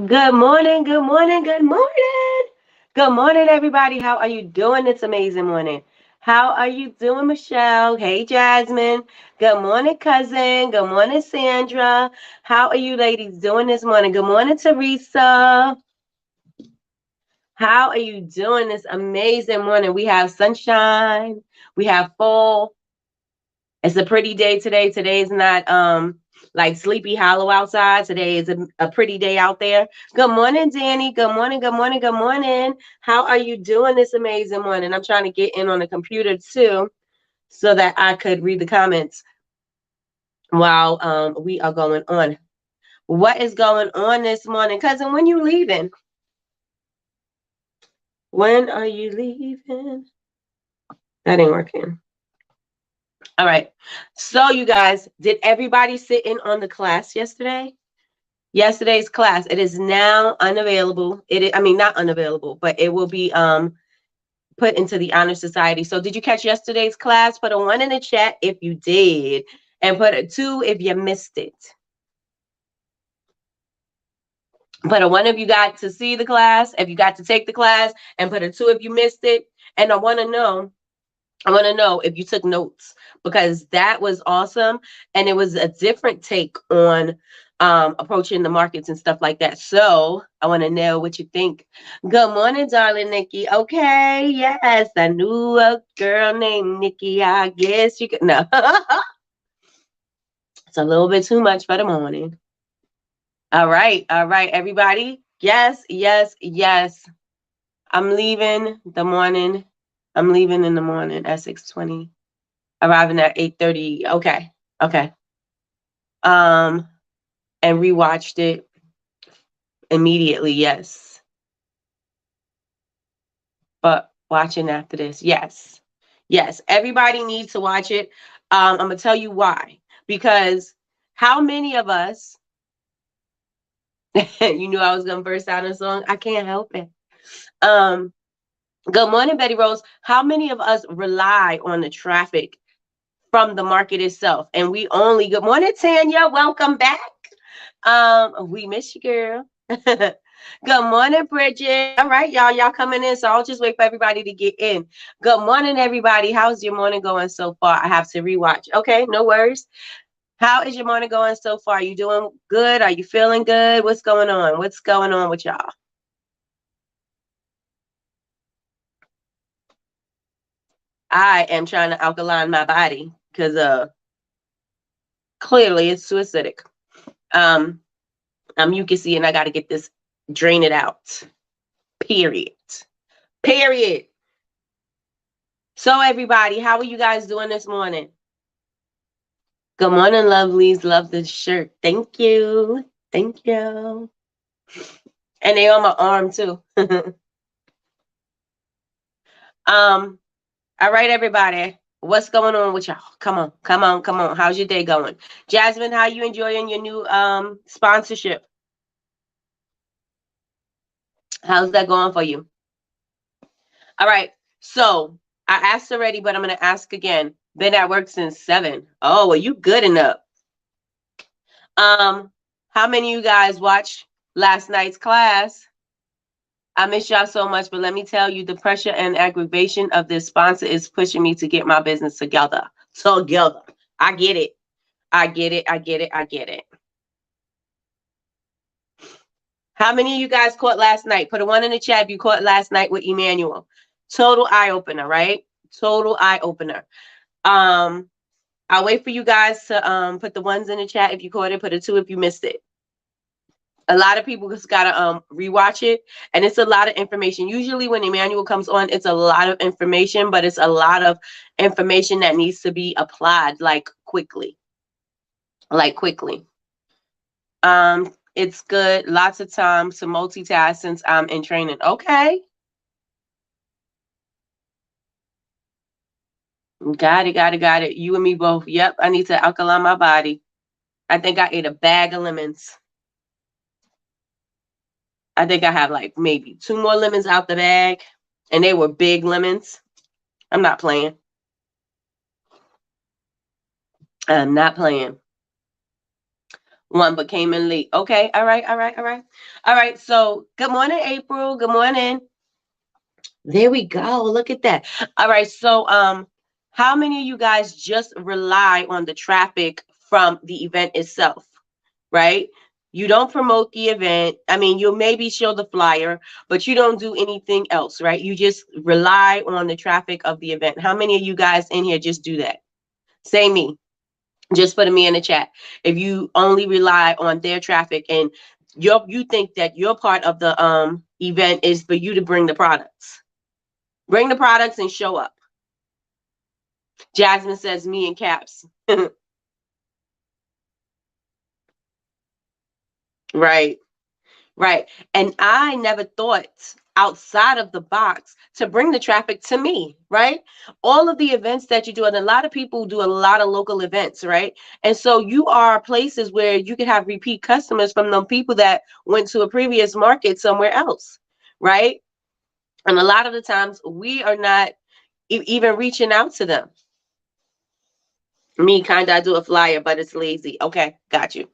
Good morning, good morning, good morning. Good morning, everybody. How are you doing this amazing morning? How are you doing, Michelle? Hey, Jasmine. Good morning, cousin. Good morning, Sandra. How are you ladies doing this morning? Good morning, Teresa. How are you doing this amazing morning? We have sunshine. We have fall. It's a pretty day today. Today's not like Sleepy Hollow outside. Today is a pretty day out there. Good morning, Danny. Good morning, good morning, good morning. How are you doing this amazing morning? I'm trying to get in on the computer too so that I could read the comments while we are going on. What is going on this morning? Cousin, when you leaving? When are you leaving? That ain't working. All right. So you guys, did everybody sit in on the class yesterday? Yesterday's class, it is now unavailable. I mean, not unavailable, but it will be put into the Honor Society. So did you catch yesterday's class? Put a 1 in the chat if you did, and put a 2 if you missed it. Put a 1 if you got to see the class, if you got to take the class, and put a 2 if you missed it. And I want to know if you took notes, because that was awesome. And it was a different take on approaching the markets and stuff like that. So I want to know what you think. Good morning, darling Nikki. Okay, yes, I knew a girl named Nikki. I guess you could. No, it's a little bit too much for the morning. All right, everybody. Yes, yes, yes. I'm leaving the morning. I'm leaving in the morning at 6:20. Arriving at 8:30. Okay. And rewatched it immediately. Yes. But watching after this. Yes. Everybody needs to watch it. I'm gonna tell you why. Because how many of us, you knew I was gonna burst out in a song? I can't help it. Good morning, Betty Rose. How many of us rely on the traffic from the market itself? And we only, good morning, Tanya. Welcome back. We miss you, girl. Good morning, Bridget. All right, y'all coming in, so I'll just wait for everybody to get in. Good morning, everybody. How's your morning going so far? I have to rewatch. Okay, no worries. How is your morning going so far? Are you doing good? Are you feeling good? What's going on? What's going on with y'all? I am trying to alkaline my body because clearly it's too acidic. I'm mucusy and I got to get this, drain it out. Period. So everybody, how are you guys doing this morning? Good morning, lovelies. Love the shirt. Thank you. And they on my arm too. All right, everybody. What's going on with y'all? Come on. How's your day going? Jasmine, how you enjoying your new sponsorship? How's that going for you? All right. So I asked already, but I'm gonna ask again. Been at work since 7. Oh, well, you good enough. How many of you guys watched last night's class? I miss y'all so much, but let me tell you, the pressure and aggravation of this sponsor is pushing me to get my business together. I get it. How many of you guys caught last night? Put a 1 in the chat if you caught last night with Emmanuel. Total eye opener, right? Total eye opener. I'll wait for you guys to put the 1s in the chat if you caught it. Put a 2 if you missed it. A lot of people just gotta rewatch it, and it's a lot of information. Usually when Emmanuel comes on, it's a lot of information, but it's a lot of information that needs to be applied quickly. It's good, lots of time to multitask since I'm in training. Okay. Got it. You and me both. Yep, I need to alkaline my body. I think I ate a bag of lemons. I think I have maybe 2 more lemons out the bag, and they were big lemons. I'm not playing. I'm not playing. One but came in late. Okay. All right. All right. All right. All right. So good morning, April. Good morning. There we go. Look at that. All right. So how many of you guys just rely on the traffic from the event itself? Right? You don't promote the event. I mean, you'll maybe show the flyer, but you don't do anything else, right? You just rely on the traffic of the event. How many of you guys in here just do that? Say me. Just put me in the chat. If you only rely on their traffic and you think that your part of the event is for you to bring the products. Bring the products and show up. Jasmine says me in caps. Right. Right. And I never thought outside of the box to bring the traffic to me, right? All of the events that you do, and a lot of people do a lot of local events, right? And so you are places where you could have repeat customers from the people that went to a previous market somewhere else, right? And a lot of the times we are not even reaching out to them. Me, kind of, I do a flyer, but it's lazy. Okay, got you.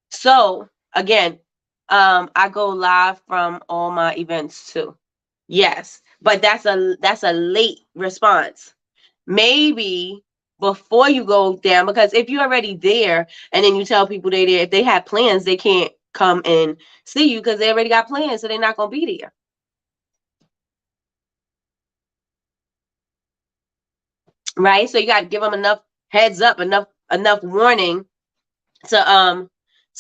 So again, I go live from all my events too. Yes, but that's a late response. Maybe before you go down, because if you're already there and then you tell people they're there, if they have plans, they can't come and see you because they already got plans, so they're not gonna be there. Right? So you got to give them enough heads up, enough warning to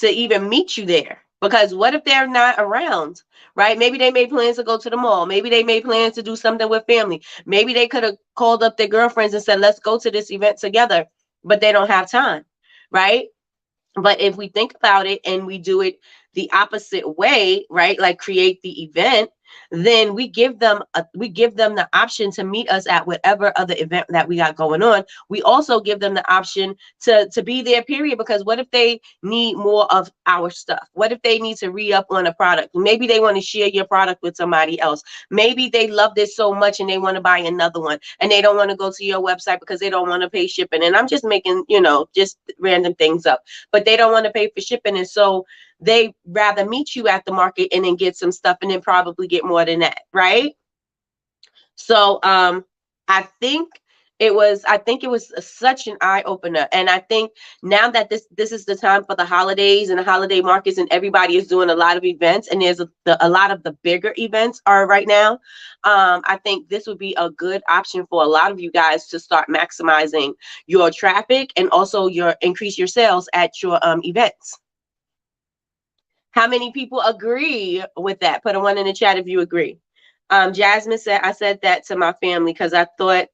even meet you there. Because what if they're not around, right? Maybe they made plans to go to the mall. Maybe they made plans to do something with family. Maybe they could have called up their girlfriends and said, let's go to this event together, but they don't have time, right? But if we think about it and we do it the opposite way, right? Like create the event, then we give them the option to meet us at whatever other event that we got going on. We also give them the option to be there, period. Because what if they need more of our stuff? What if they need to re-up on a product? Maybe they want to share your product with somebody else. Maybe they love this so much and they want to buy another one and they don't want to go to your website because they don't want to pay shipping. And I'm just making, just random things up, but they don't want to pay for shipping. And so they rather meet you at the market and then get some stuff and then probably get more than that, right? So I think it was such an eye opener. And I think now that this is the time for the holidays and the holiday markets and everybody is doing a lot of events and there's a lot of the bigger events are right now. I think this would be a good option for a lot of you guys to start maximizing your traffic and also your increase your sales at your events. How many people agree with that? Put a one in the chat if you agree. Jasmine said, I said that to my family because I thought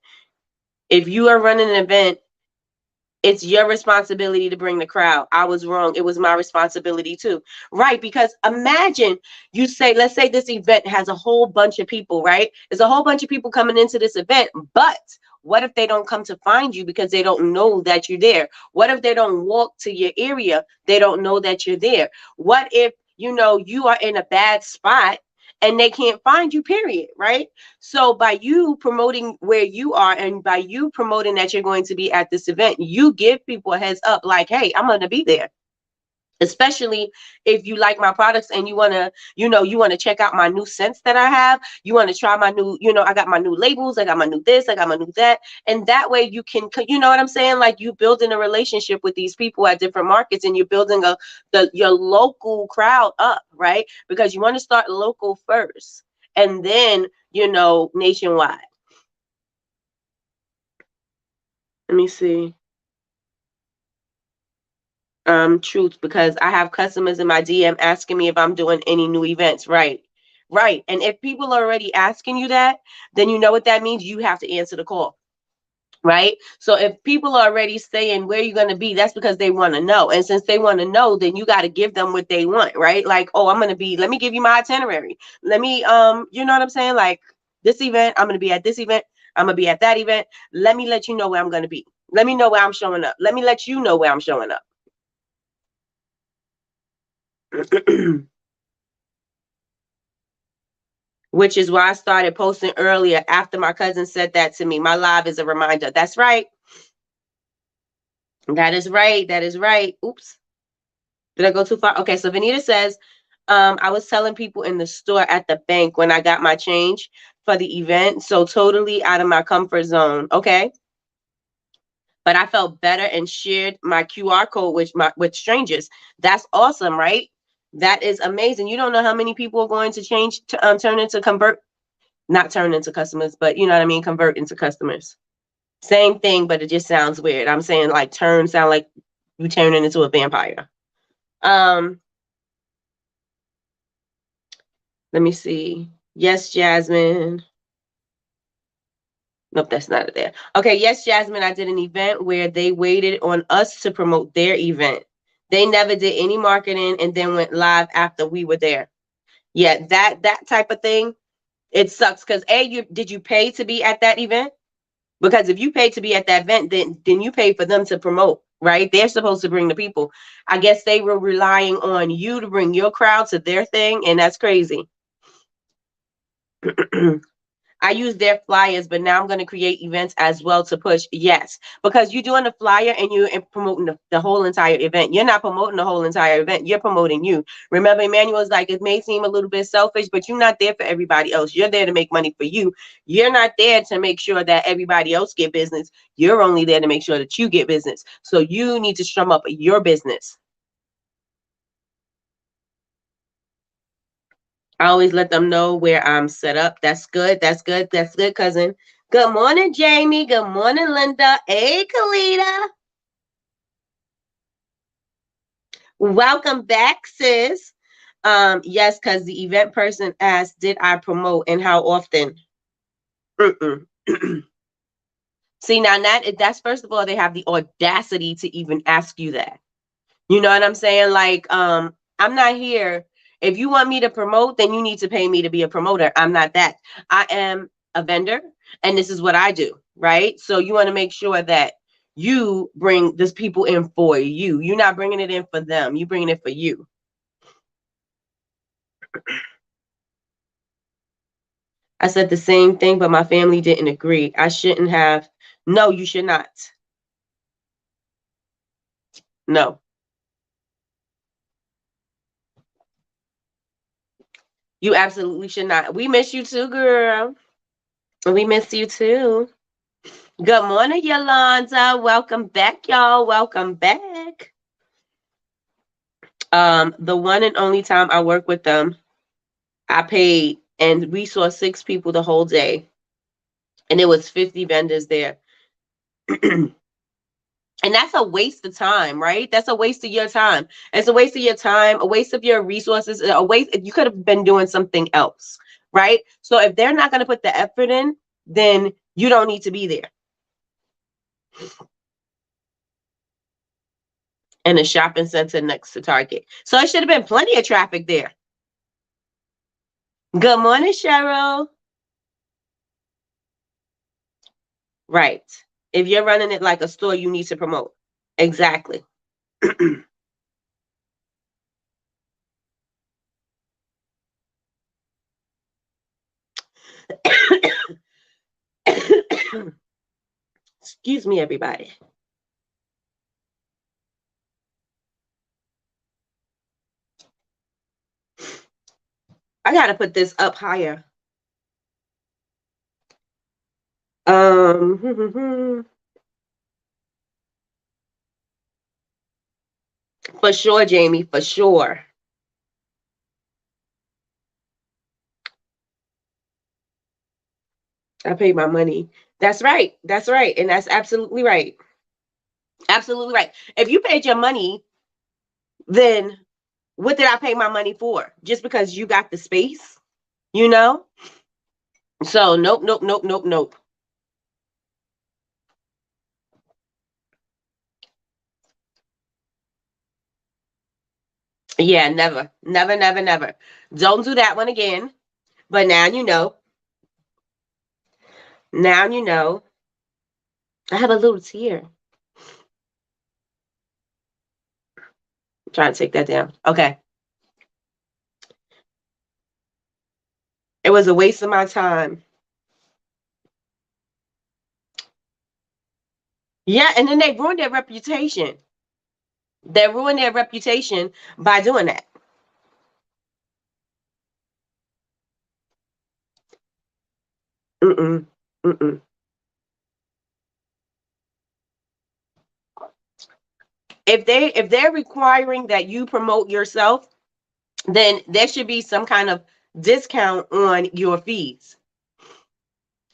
if you are running an event, it's your responsibility to bring the crowd. I was wrong. It was my responsibility too. Right. Because imagine you say, let's say this event has a whole bunch of people, right? There's a whole bunch of people coming into this event, but what if they don't come to find you because they don't know that you're there? What if they don't walk to your area? They don't know that you're there. What if, you are in a bad spot and they can't find you, period, right? So by you promoting where you are and by you promoting that you're going to be at this event, you give people a heads up like, hey, I'm going to be there. Especially if you like my products and you want to check out my new scents that I have. You want to try my new, I got my new labels, I got my new this, I got my new that. And that way you can, you know what I'm saying? Like you building a relationship with these people at different markets and you're building your local crowd up, right? Because you want to start local first and then, nationwide. Let me see. Truth, because I have customers in my DM asking me if I'm doing any new events. Right. And if people are already asking you that, then you know what that means. You have to answer the call. Right. So if people are already saying where you're going to be, that's because they want to know. And since they want to know, then you got to give them what they want. Right. Like, oh, let me give you my itinerary. Let me, you know what I'm saying? Like this event, I'm going to be at this event. I'm going to be at that event. Let me let you know where I'm going to be. Let me know where I'm showing up. Let me let you know where I'm showing up. Which is why I started posting earlier after my cousin said that to me. My live is a reminder. That's right. That is right. That is right. Oops. Did I go too far? Okay, so Vanita says, I was telling people in the store at the bank when I got my change for the event. So totally out of my comfort zone. Okay. But I felt better and shared my QR code with strangers. That's awesome, right? That is amazing. You don't know how many people are going to change to turn into convert, not turn into customers, but you know what I mean, convert into customers. Same thing, but it just sounds weird. I'm saying like turn sound like you turning into a vampire. Um, let me see. Yes, Jasmine. Nope, that's not it there. Okay, yes, Jasmine, I did an event where they waited on us to promote their event. They never did any marketing and then went live after we were there. Yeah, that type of thing, it sucks because did you pay to be at that event? Because if you pay to be at that event, then you pay for them to promote, right? They're supposed to bring the people. I guess they were relying on you to bring your crowd to their thing, and that's crazy. I use their flyers, but now I'm going to create events as well to push. Yes, because you're doing the flyer and you're promoting the whole entire event. You're not promoting the whole entire event. You're promoting you. Remember, Emmanuel's like, it may seem a little bit selfish, but you're not there for everybody else. You're there to make money for you. You're not there to make sure that everybody else get business. You're only there to make sure that you get business. So you need to strum up your business. I always let them know where I'm set up. That's good. That's good. That's good, cousin. Good morning, Jamie. Good morning, Linda. Hey, Kalita. Welcome back, sis. Yes, because the event person asked, did I promote and how often? Mm-mm. See, now that's first of all, they have the audacity to even ask you that. You know what I'm saying? Like, I'm not here. If you want me to promote, then you need to pay me to be a promoter. I'm not that. I am a vendor, and this is what I do, right? So you want to make sure that you bring this people in for you. You're not bringing it in for them. You bringing it for you. I said the same thing, but my family didn't agree. I shouldn't have. No, you should not. No, you absolutely should not. We miss you too, girl. We miss you too. Good morning, Yolanda. Welcome back, y'all. Welcome back. The one and only time I worked with them, I paid, and we saw 6 people the whole day, and there was 50 vendors there. And that's a waste of time, right? That's a waste of your time. It's a waste of your time, a waste of your resources, a waste. You could have been doing something else, right? So if they're not going to put the effort in, then you don't need to be there. In a shopping center next to Target. So it should have been plenty of traffic there. Good morning, Cheryl. Right. If you're running it like a store, you need to promote. Exactly. Excuse me, everybody. I gotta put this up higher. For sure, Jamie, for sure. I paid my money. That's right. That's right. And that's absolutely right. Absolutely right. If you paid your money, then what did I pay my money for? Just because you got the space, you know? So nope, nope, nope, nope, nope. Yeah, never, never, never, never. Don't do that one again. But now you know. Now you know. I have a little tear. I'm trying to take that down. Okay. It was a waste of my time. Yeah, and then they ruin their reputation. They ruin their reputation by doing that. Mm-mm. Mm-mm. If they're requiring that you promote yourself, then there should be some kind of discount on your fees.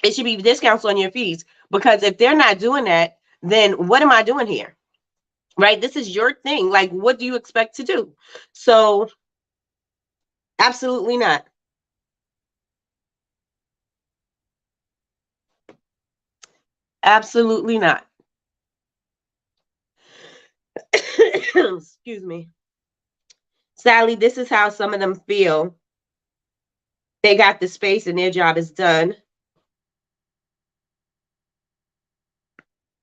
It should be discounts on your fees, because if they're not doing that, then what am I doing here? Right? This is your thing. Like, what do you expect to do? So, absolutely not. Absolutely not. Excuse me. Sally, this is how some of them feel. They got the space and their job is done.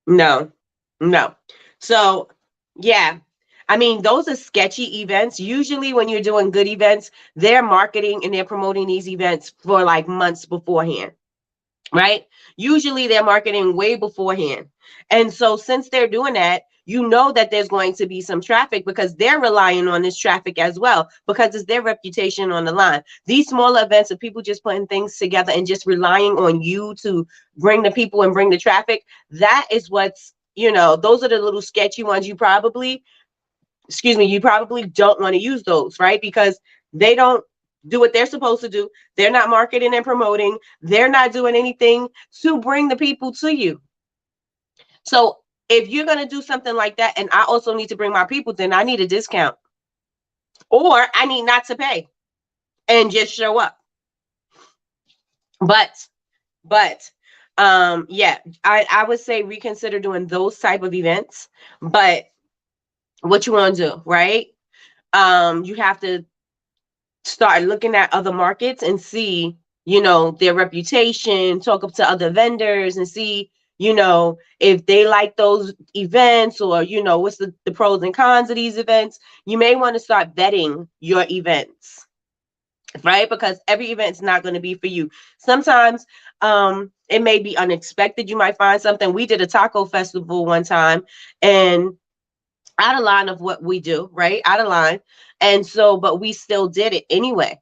No, no. So, yeah. I mean, those are sketchy events. Usually, when you're doing good events, they're marketing and they're promoting these events for like months beforehand, right? Usually they're marketing way beforehand. And so since they're doing that, you know that there's going to be some traffic because they're relying on this traffic as well, because it's their reputation on the line. These smaller events of people just putting things together and just relying on you to bring the people and bring the traffic, that is what's, those are the little sketchy ones. You probably don't want to use those, right? Because they don't do what they're supposed to do. They're not marketing and promoting. They're not doing anything to bring the people to you. So if you're going to do something like that, and I also need to bring my people, then I need a discount, or I need not to pay and just show up. But, but, yeah, I would say reconsider doing those type of events. But what you want to do, right? You have to start looking at other markets and see, their reputation, talk up to other vendors and see, if they like those events, or, what's the pros and cons of these events. You may want to start vetting your events, right? Because every event's not going to be for you. Sometimes it may be unexpected. You might find something. We did a taco festival one time, and out of line of what we do, right? Out of line. And so, but we still did it anyway.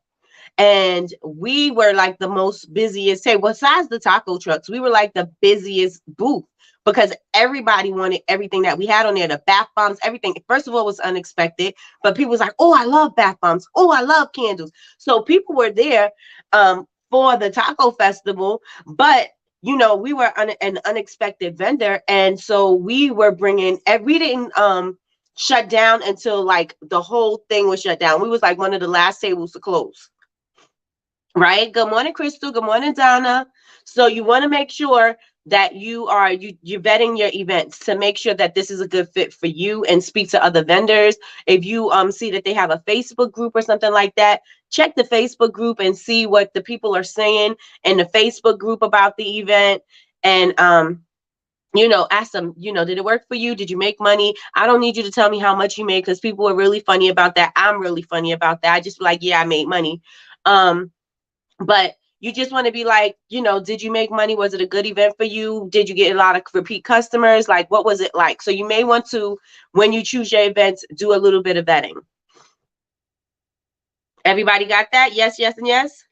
And we were like the most busiest, hey, besides the taco trucks, we were like the busiest booth, because everybody wanted everything that we had on there, the bath bombs, everything. First of all, it was unexpected, but people was like, oh, I love bath bombs. Oh, I love candles. So people were there for the taco festival, but we were an unexpected vendor. And so we were we didn't shut down until like the whole thing was shut down. We was like one of the last tables to close. Right. Good morning, Crystal. Good morning, Donna. So you want to make sure that you're vetting your events to make sure that this is a good fit for you, and speak to other vendors. If you see that they have a Facebook group or something like that, check the Facebook group and see what the people are saying in the Facebook group about the event. And ask them, did it work for you? Did you make money? I don't need you to tell me how much you made, because people are really funny about that. I'm really funny about that. I just be like, yeah, I made money. But you just want to be like, did you make money? Was it a good event for you? Did you get a lot of repeat customers? Like, what was it like? So you may want to, when you choose your events, do a little bit of vetting. Everybody got that? Yes, yes, and yes.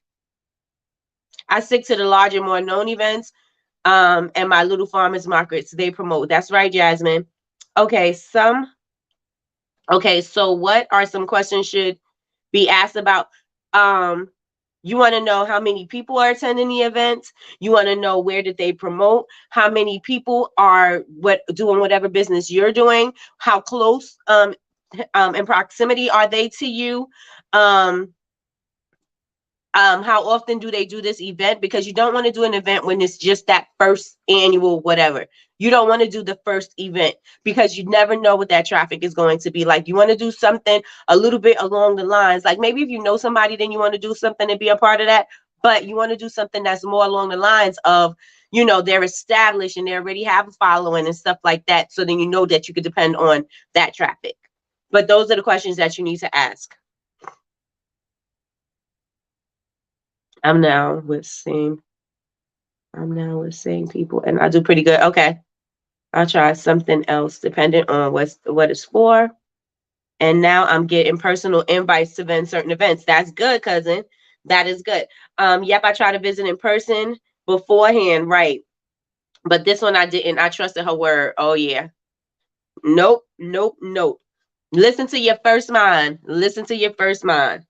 I stick to the larger, more known events, and my little farmers markets they promote. That's right, Jasmine. Okay, so what are some questions should be asked about? Um, You want to know how many people are attending the events. You want to know where did they promote, how many people are doing whatever business you're doing, how close in proximity are they to you, um, how often do they do this event, because you don't want to do an event when it's just that first annual whatever. You don't want to do the first event, because you never know what that traffic is going to be like. You want to do something a little bit along the lines, like maybe if you know somebody, then you want to do something and be a part of that. But you want to do something that's more along the lines of, they're established and they already have a following and stuff like that, so then you know that you could depend on that traffic. But those are the questions that you need to ask. I'm now with seeing I'm now with seeing people, and I do pretty good. Okay. I'll try something else depending on what it's for. And now I'm getting personal invites to event certain events. That's good, cousin. That is good. Yep, I tried to visit in person beforehand, right? But this one I didn't. I trusted her word. Oh yeah. Nope, nope, nope. Listen to your first mind. Listen to your first mind.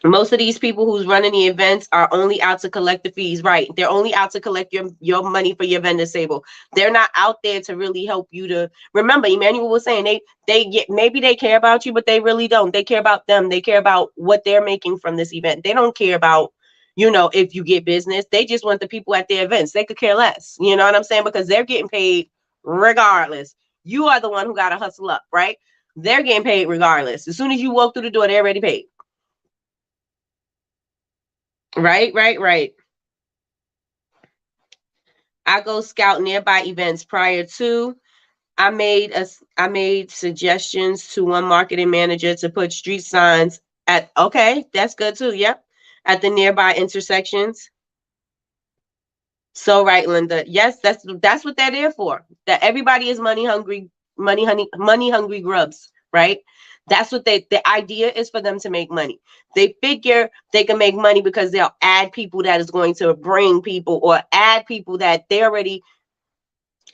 Most of these people who's running the events are only out to collect the fees, right? They're only out to collect your money for your vendor table. They're not out there to really help you to remember. Emmanuel was saying they get, maybe they care about you, but they really don't. They care about them. They care about what they're making from this event. They don't care about, if you get business. They just want the people at their events. They could care less. You know what I'm saying? Because they're getting paid regardless. You are the one who got to hustle up, right? They're getting paid regardless. As soon as you walk through the door, they're already paid. Right, right, right. I go scout nearby events prior to. I made suggestions to one marketing manager to put street signs at. Okay, that's good too. Yep, at the nearby intersections. So right, Linda. Yes, that's what they're there for. That everybody is money hungry, money hungry grubs, right? That's what the idea is, for them to make money. They figure they can make money because they'll add people that is going to bring people, or add people that they already.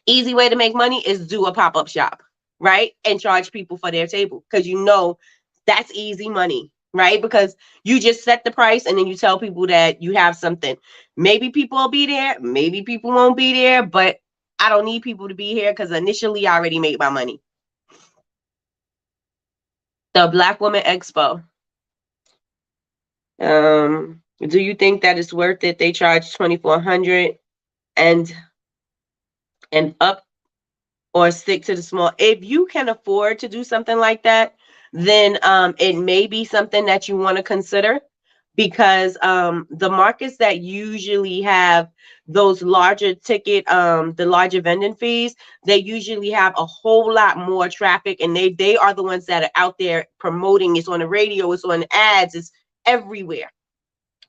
Easy way to make money is do a pop-up shop, right? And charge people for their table, because that's easy money, right? Because you just set the price and then you tell people that you have something. Maybe people will be there, maybe people won't be there, but I don't need people to be here because initially I already made my money. The Black Woman Expo. Do you think that it's worth it? They charge $2,400 and up, or stick to the small. If you can afford to do something like that, then it may be something that you want to consider, because the markets that usually have those larger ticket, the larger vending fees, they usually have a whole lot more traffic, and they are the ones that are out there promoting. It's on the radio, it's on ads, it's everywhere,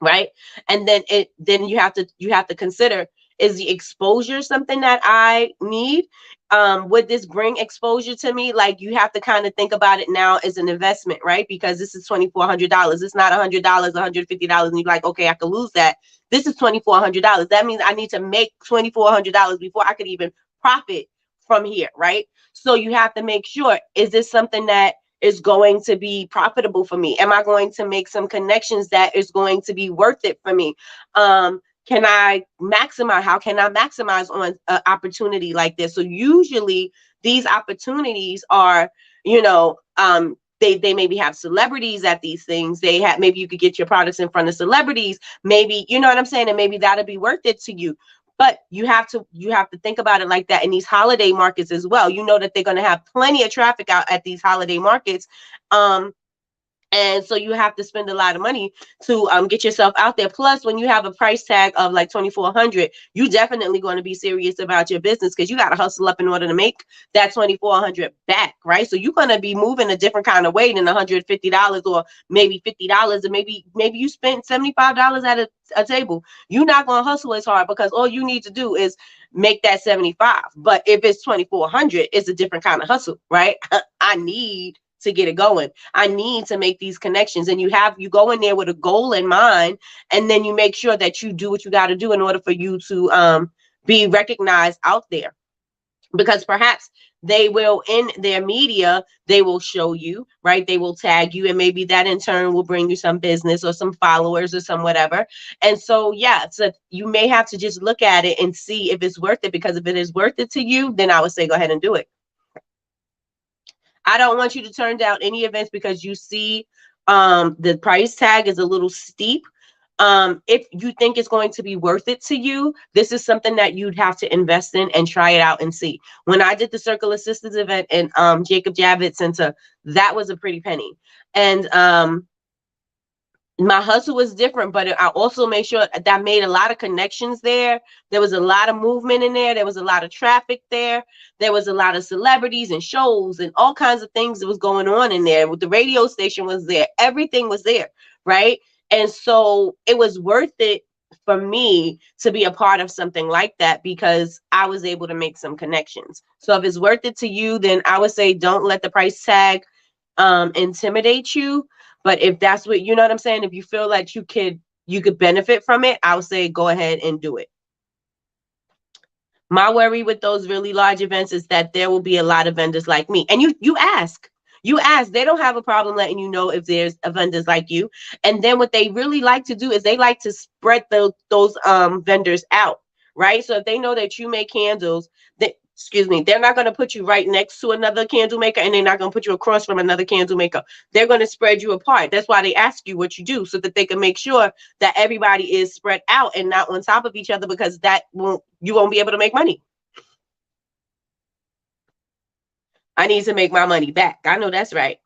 right? And then you have to consider, is the exposure something that I need? Would this bring exposure to me? Like, you have to kind of think about it now as an investment, right? Because this is $2,400. It's not $100, $150, and you're like, okay, I could lose that. This is $2,400. That means I need to make $2,400 before I could even profit from here, right? So you have to make sure, is this something that is going to be profitable for me? Am I going to make some connections that is going to be worth it for me? Can I maximize? How can I maximize on an opportunity like this? So usually these opportunities are, they maybe have celebrities at these things. They have, maybe you could get your products in front of celebrities. Maybe, you know what I'm saying? And maybe that'll be worth it to you. But you have to think about it like that in these holiday markets as well. You know that they're going to have plenty of traffic out at these holiday markets. And so you have to spend a lot of money to get yourself out there. Plus, when you have a price tag of like $2,400, you definitely going to be serious about your business, because you got to hustle up in order to make that $2,400 back, right? So you're going to be moving a different kind of way than $150 or maybe $50, and maybe you spent $75 at a table. You're not going to hustle as hard, because all you need to do is make that 75. But if it's 2,400, it's a different kind of hustle, right? I need to get it going. I need to make these connections. And you go in there with a goal in mind, and then you make sure that you do what you got to do in order for you to be recognized out there. Because perhaps they will, in their media, they will show you, right? They will tag you, and maybe that in turn will bring you some business or some followers or some whatever. And so, yeah, so you may have to just look at it and see if it's worth it, because if it is worth it to you, then I would say go ahead and do it. I don't want you to turn down any events because you see the price tag is a little steep. If you think it's going to be worth it to you, this is something that you'd have to invest in and try it out and see. When I did the Circle Assistance event in Jacob Javits Center, that was a pretty penny. And my hustle was different, but I also made sure that I made a lot of connections there. There was a lot of movement in there. There was a lot of traffic there. There was a lot of celebrities and shows and all kinds of things that was going on in there. The radio station was there. Everything was there, right? And so it was worth it for me to be a part of something like that because I was able to make some connections. So if it's worth it to you, then I would say don't let the price tag intimidate you. But if that's what, you know what I'm saying, if you feel like you could benefit from it, I would say go ahead and do it. My worry with those really large events is that there will be a lot of vendors like me. And you ask, they don't have a problem letting you know if there's vendors like you. And then what they really like to do is they like to spread those vendors out, right? So if they know that you make candles, excuse me, they're not going to put you right next to another candle maker, and they're not going to put you across from another candle maker. They're going to spread you apart. That's why they ask you what you do, so that they can make sure that everybody is spread out and not on top of each other, because you won't be able to make money. I need to make my money back. I know that's right.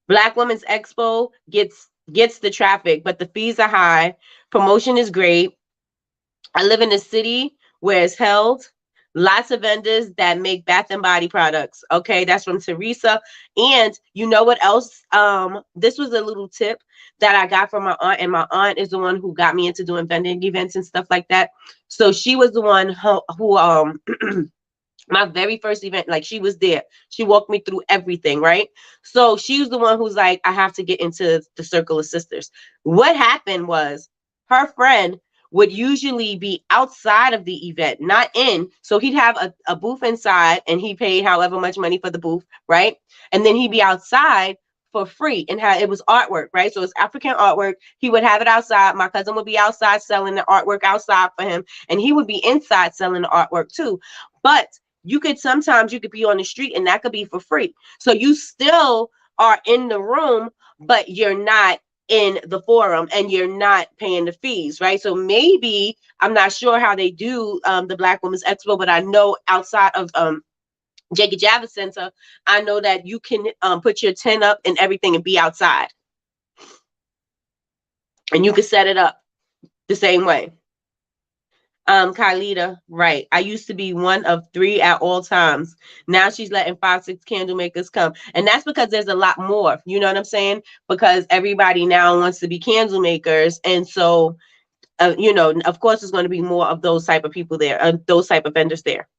Black Women's Expo gets the traffic, but the fees are high. Promotion is great. I live in a city where it's held. Lots of vendors that make bath and body products. Okay, that's from Teresa. And you know what else? This was a little tip that I got from my aunt, and my aunt is the one who got me into doing vending events and stuff like that. So she was the one who my very first event, like, she was there. She walked me through everything, right? So she was the one who's like, I have to get into the circle of sisters. What happened was her friend would usually be outside of the event, not in. So he'd have a booth inside, and he paid however much money for the booth, right? And then he'd be outside for free, and it was artwork, right? So it's African artwork. He would have it outside. My cousin would be outside selling the artwork outside for him, and he would be inside selling the artwork too. But sometimes you could be on the street, and that could be for free. So you still are in the room, but you're not in the forum, and you're not paying the fees, right? So maybe, I'm not sure how they do the Black Women's Expo, but I know outside of Jacob Javits Center, I know that you can put your tent up and everything and be outside, and you can set it up the same way. Kylita, right. I used to be one of 3 at all times. Now she's letting 5, 6 candle makers come. And that's because there's a lot more. You know what I'm saying? Because everybody now wants to be candle makers. And so, of course, there's going to be more of those type of people there, those type of vendors there.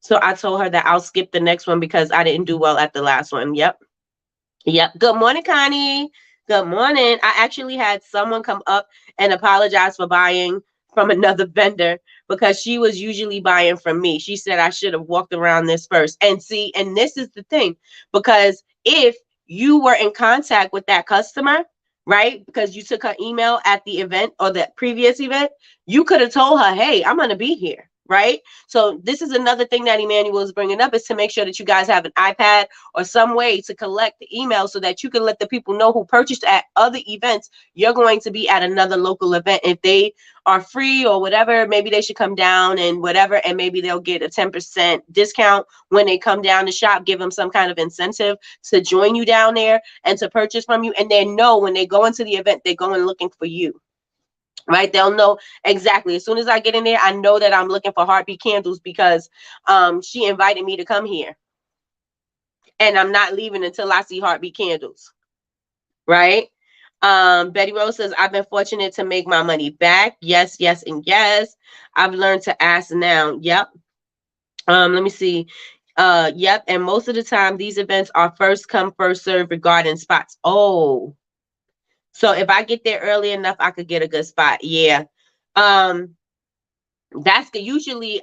So I told her that I'll skip the next one because I didn't do well at the last one. Yep. Good morning, Connie. Good morning. I actually had someone come up and apologize for buying from another vendor because she was usually buying from me. She said I should have walked around this first. And see, and this is the thing, because if you were in contact with that customer, right, because you took her email at the event or the previous event, you could have told her, hey, I'm going to be here. Right. So this is another thing that Emmanuel is bringing up, is to make sure that you guys have an iPad or some way to collect the email so that you can let the people know who purchased at other events you're going to be at another local event. If they are free or whatever, maybe they should come down and whatever, and maybe they'll get a 10% discount when they come down to shop. Give them some kind of incentive to join you down there and to purchase from you. And they know when they go into the event, they're going looking for you. Right, they'll know exactly. As soon as I get in there, I know that I'm looking for Heartbeat Candles because she invited me to come here, and I'm not leaving until I see Heartbeat Candles. Right. Betty Rose says, I've been fortunate to make my money back. Yes, yes, and yes. I've learned to ask now. Yep. Let me see. Yep. And most of the time, these events are first come, first serve regarding spots. Oh. So if I get there early enough, I could get a good spot. Yeah. That's usually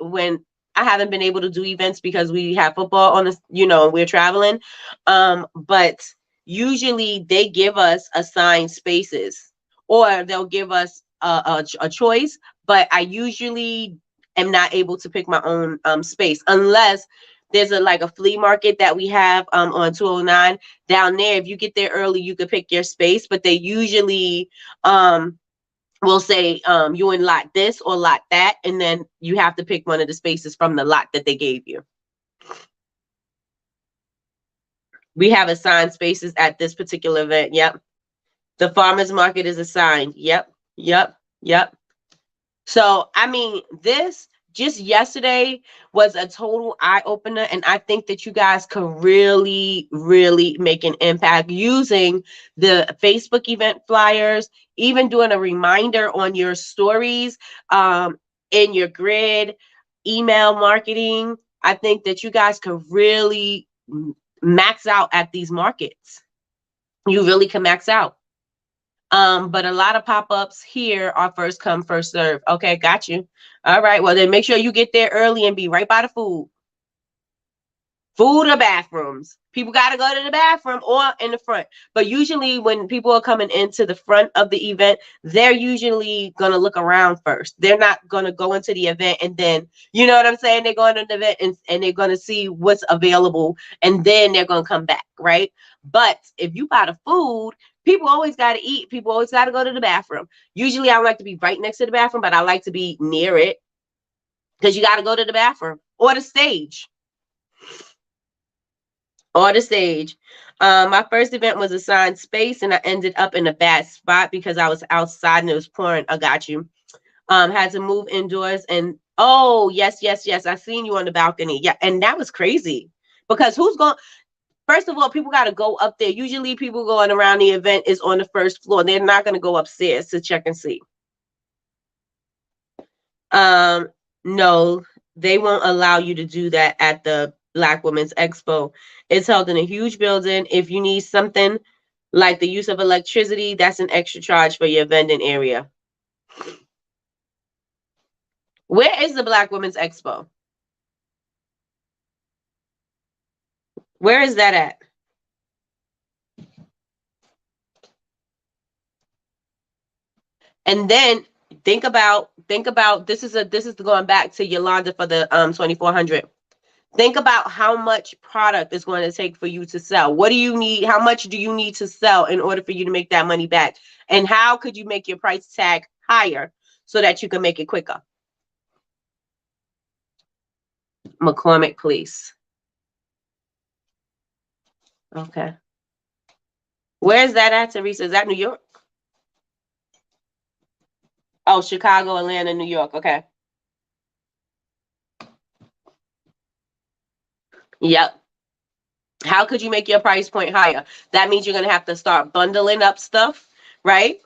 when I haven't been able to do events because we have football on this, we're traveling. But usually they give us assigned spaces, or they'll give us a choice. But I usually am not able to pick my own space unless there's a flea market that we have on 209 down there. If you get there early, you could pick your space, but they usually will say you in lot this or lot that, and then you have to pick one of the spaces from the lot that they gave you. We have assigned spaces at this particular event. Yep. The farmers market is assigned. Yep. So, I mean, this just yesterday was a total eye opener, and I think that you guys could really, really make an impact using the Facebook event flyers, even doing a reminder on your stories, in your grid, email marketing. I think that you guys could really max out at these markets. You really can max out. But a lot of pop-ups here are first come, first serve. Okay, got you. All right, well then make sure you get there early and be right by the food. Food or bathrooms. People got to go to the bathroom or in the front. But usually when people are coming into the front of the event, they're usually going to look around first. They're not going to go into the event and then, you know what I'm saying? They're going to the event and they're going to see what's available and then they're going to come back, right? But if you buy the food, people always got to eat. People always got to go to the bathroom. Usually I don't like to be right next to the bathroom, but I like to be near it because you got to go to the bathroom or the stage. On the stage. My first event was assigned space and I ended up in a bad spot because I was outside and it was pouring. I got you. Had to move indoors and oh yes, yes, yes. I seen you on the balcony. Yeah, and that was crazy. Because who's going first of all, people got to go up there. Usually people going around the event is on the first floor. They're not going to go upstairs to check and see. No, they won't allow you to do that at the Black Women's Expo. It's held in a huge building. If you need something like the use of electricity, that's an extra charge for your vending area. Where is the Black Women's Expo? Where is that at? And then think about this is going back to Yolanda for the 2400. Think about how much product is going to take for you to sell. What do you need? How much do you need to sell in order for you to make that money back? And how could you make your price tag higher so that you can make it quicker? McCormick, please. Okay. Where is that at, Teresa? Is that New York? Oh, Chicago, Atlanta, New York. Okay. Yep. How could you make your price point higher? That means you're going to have to start bundling up stuff, right?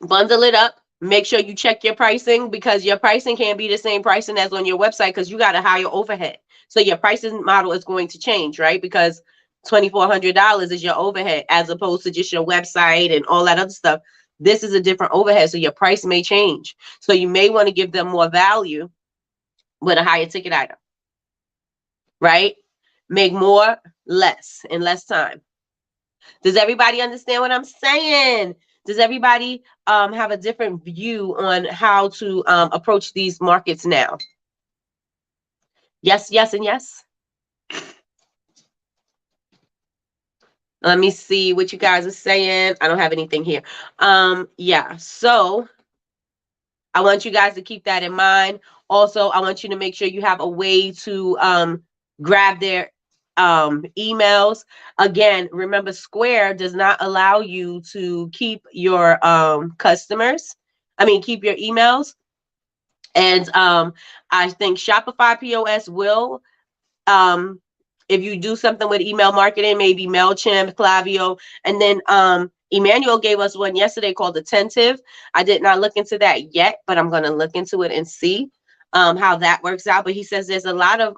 Bundle it up. Make sure you check your pricing because your pricing can't be the same pricing as on your website because you got a higher overhead. So your pricing model is going to change, right? Because $2,400 is your overhead as opposed to just your website and all that other stuff. This is a different overhead, so your price may change. So you may want to give them more value with a higher ticket item, right? Make more, less, in less time. Does everybody understand what I'm saying? Does everybody have a different view on how to approach these markets now? Yes, yes, and yes. Let me see what you guys are saying. I don't have anything here. Yeah, so I want you guys to keep that in mind. Also, I want you to make sure you have a way to grab their emails. Again, remember Square does not allow you to keep your customers. I mean, keep your emails. And I think Shopify POS will. If you do something with email marketing, maybe MailChimp, Klaviyo, and then Emmanuel gave us one yesterday called Attentive. I did not look into that yet, but I'm going to look into it and see how that works out. But he says there's a lot of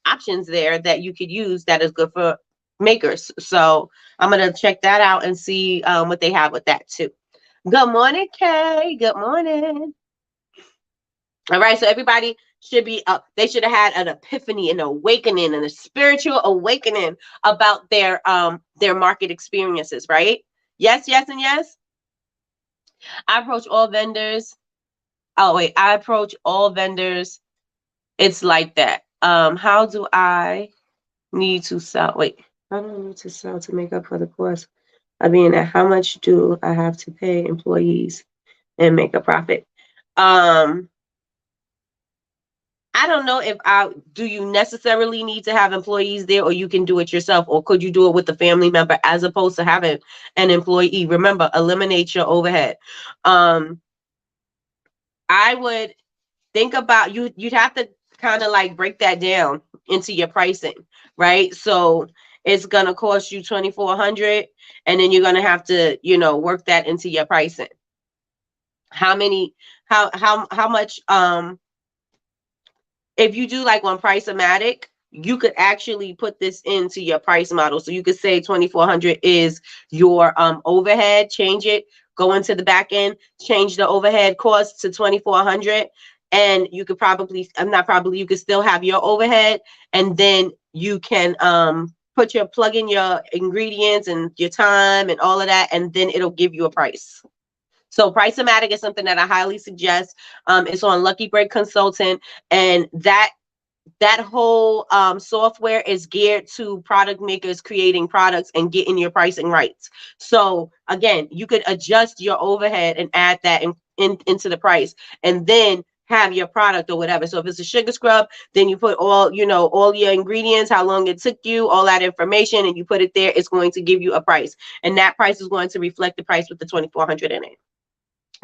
options there that you could use that is good for makers. So I'm going to check that out and see what they have with that too. Good morning, Kay. Good morning. All right, so everybody should be up. They should have had an epiphany, an awakening, and a spiritual awakening about their market experiences, right? Yes, yes, and yes. I approach all vendors. Oh wait, I approach all vendors. It's like that. How do I need to sell? Wait, how do I need to sell to make up for the cost? I mean, how much do I have to pay employees and make a profit? I don't know if do you necessarily need to have employees there, or you can do it yourself, or could you do it with a family member as opposed to having an employee? Remember, eliminate your overhead. I would think about you'd have to kind of like break that down into your pricing, right? So it's gonna cost you 2,400, and then you're gonna have to, work that into your pricing. How many, how much, if you do like on Price-O-Matic, you could actually put this into your price model. So you could say 2,400 is your overhead, change it, go into the back end, change the overhead cost to 2,400. And you could probably, I'm not probably, you could still have your overhead, and then you can plug in your ingredients and your time and all of that, and then it'll give you a price. So Price-O-Matic is something that I highly suggest. It's on Lucky Break Consultant, and that whole software is geared to product makers creating products and getting your pricing right. So again, you could adjust your overhead and add that into the price, and then have your product or whatever. So if it's a sugar scrub, then you put all your ingredients, how long it took you, all that information, and you put it there. It's going to give you a price, and that price is going to reflect the price with the 2,400 in it.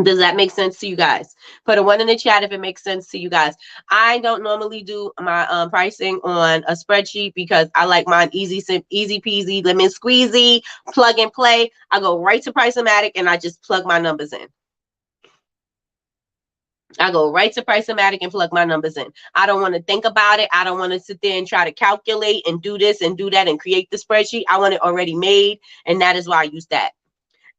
Does that make sense to you guys? Put a 1 in the chat if it makes sense to you guys. I don't normally do my pricing on a spreadsheet because I like mine easy peasy, lemon squeezy, plug and play. I go right to Price-O-Matic and I just plug my numbers in. I go right to Price-O-Matic and plug my numbers in. I don't want to think about it. I don't want to sit there and try to calculate and do this and do that and create the spreadsheet. I want it already made, and that is why I use that.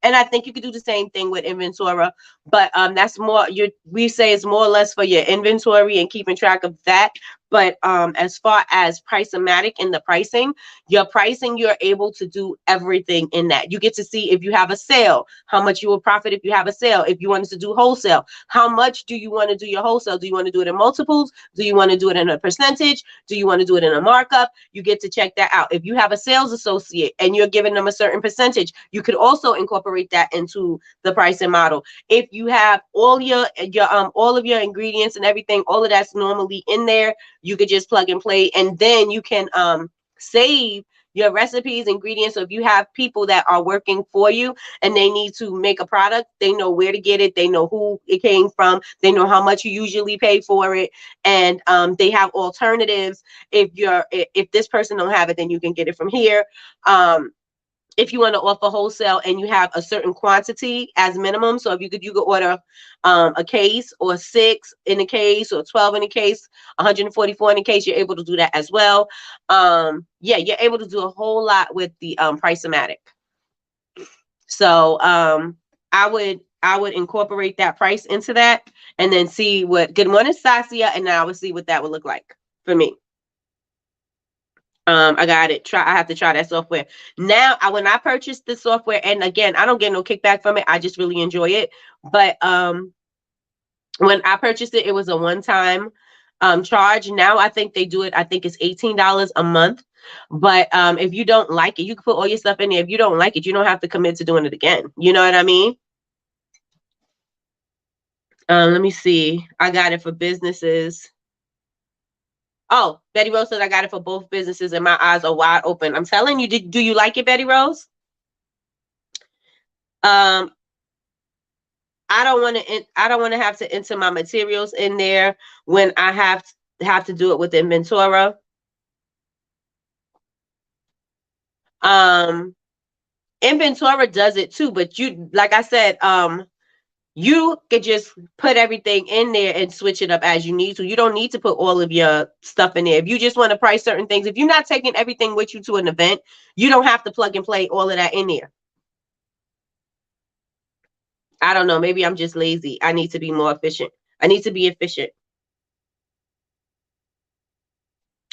And I think you could do the same thing with Inventora, but that's more, we say it's more or less for your inventory and keeping track of that. But as far as Price-O-Matic and the pricing, you're able to do everything in that. You get to see if you have a sale, how much you will profit if you have a sale. If you wanted to do wholesale, how much do you want to do your wholesale? Do you want to do it in multiples? Do you want to do it in a percentage? Do you want to do it in a markup? You get to check that out. If you have a sales associate and you're giving them a certain percentage, you could also incorporate that into the pricing model. If you have all all of your ingredients and everything, all of that's normally in there, you could just plug and play, and then you can save your recipes, ingredients. So if you have people that are working for you and they need to make a product, they know where to get it, they know who it came from, they know how much you usually pay for it, and they have alternatives. If this person don't have it, then you can get it from here. If you want to offer wholesale and you have a certain quantity as minimum, so if you could order a case or 6 in a case or 12 in a case, 144 in a case, you're able to do that as well. Yeah, you're able to do a whole lot with the Price-O-Matic. So I would incorporate that price into that, and then see what. Good morning, Sasia, and now I would see what that would look like for me. I got it. I have to try that software. Now, when I purchased the software, and again, I don't get no kickback from it. I just really enjoy it. But when I purchased it, it was a one-time charge. Now I think they do it. I think it's $18 a month. But if you don't like it, you can put all your stuff in there. If you don't like it, you don't have to commit to doing it again. You know what I mean? Let me see. I got it for businesses. Oh, Betty Rose says I got it for both businesses and my eyes are wide open. I'm telling you, do you like it, Betty Rose? I don't want to have to enter my materials in there when I have to do it with Inventora. Inventora does it too, but like I said, you could just put everything in there and switch it up as you need to. You don't need to put all of your stuff in there. If you just want to price certain things, if you're not taking everything with you to an event, you don't have to plug and play all of that in there. I don't know. Maybe I'm just lazy. I need to be more efficient. I need to be efficient.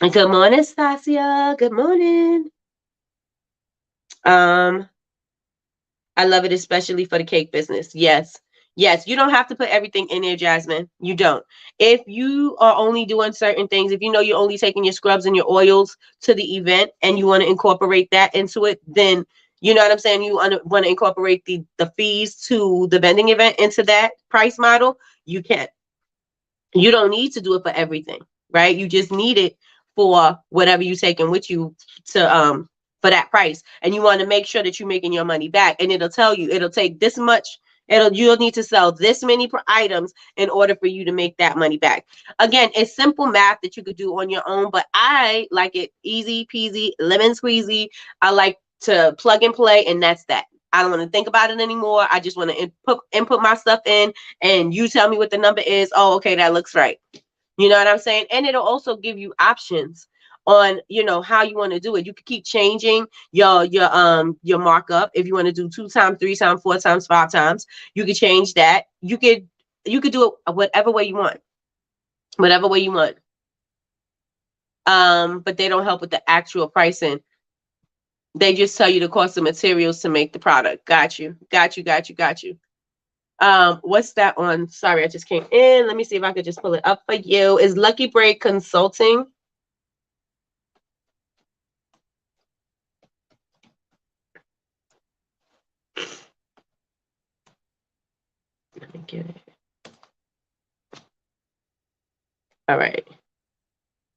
And good morning, Stasia. Good morning. I love it, especially for the cake business. Yes. Yes, you don't have to put everything in there, Jasmine. You don't. If you are only doing certain things, if you know you're only taking your scrubs and your oils to the event and you want to incorporate that into it, then you know what I'm saying? You want to incorporate the fees to the vending event into that price model, you can. You don't need to do it for everything, right? You just need it for whatever you're taking with you for that price. And you want to make sure that you're making your money back. And it'll tell you, it'll take this much You'll need to sell this many items in order for you to make that money back. Again, it's simple math that you could do on your own, but I like it easy peasy, lemon squeezy. I like to plug and play, and that's that. I don't want to think about it anymore. I just want to input my stuff in, and you tell me what the number is. Oh, okay, that looks right. You know what I'm saying? And it'll also give you options on, how you want to do it. You could keep changing your markup. If you want to do 2 times, 3 times, 4 times, 5 times, you could change that. You could do it whatever way you want. Whatever way you want. But they don't help with the actual pricing. They just tell you the cost of materials to make the product. Got you. What's that on? Sorry, I just came in. Let me see if I could just pull it up for you. Is Lucky Break Consulting? Let me get it. All right.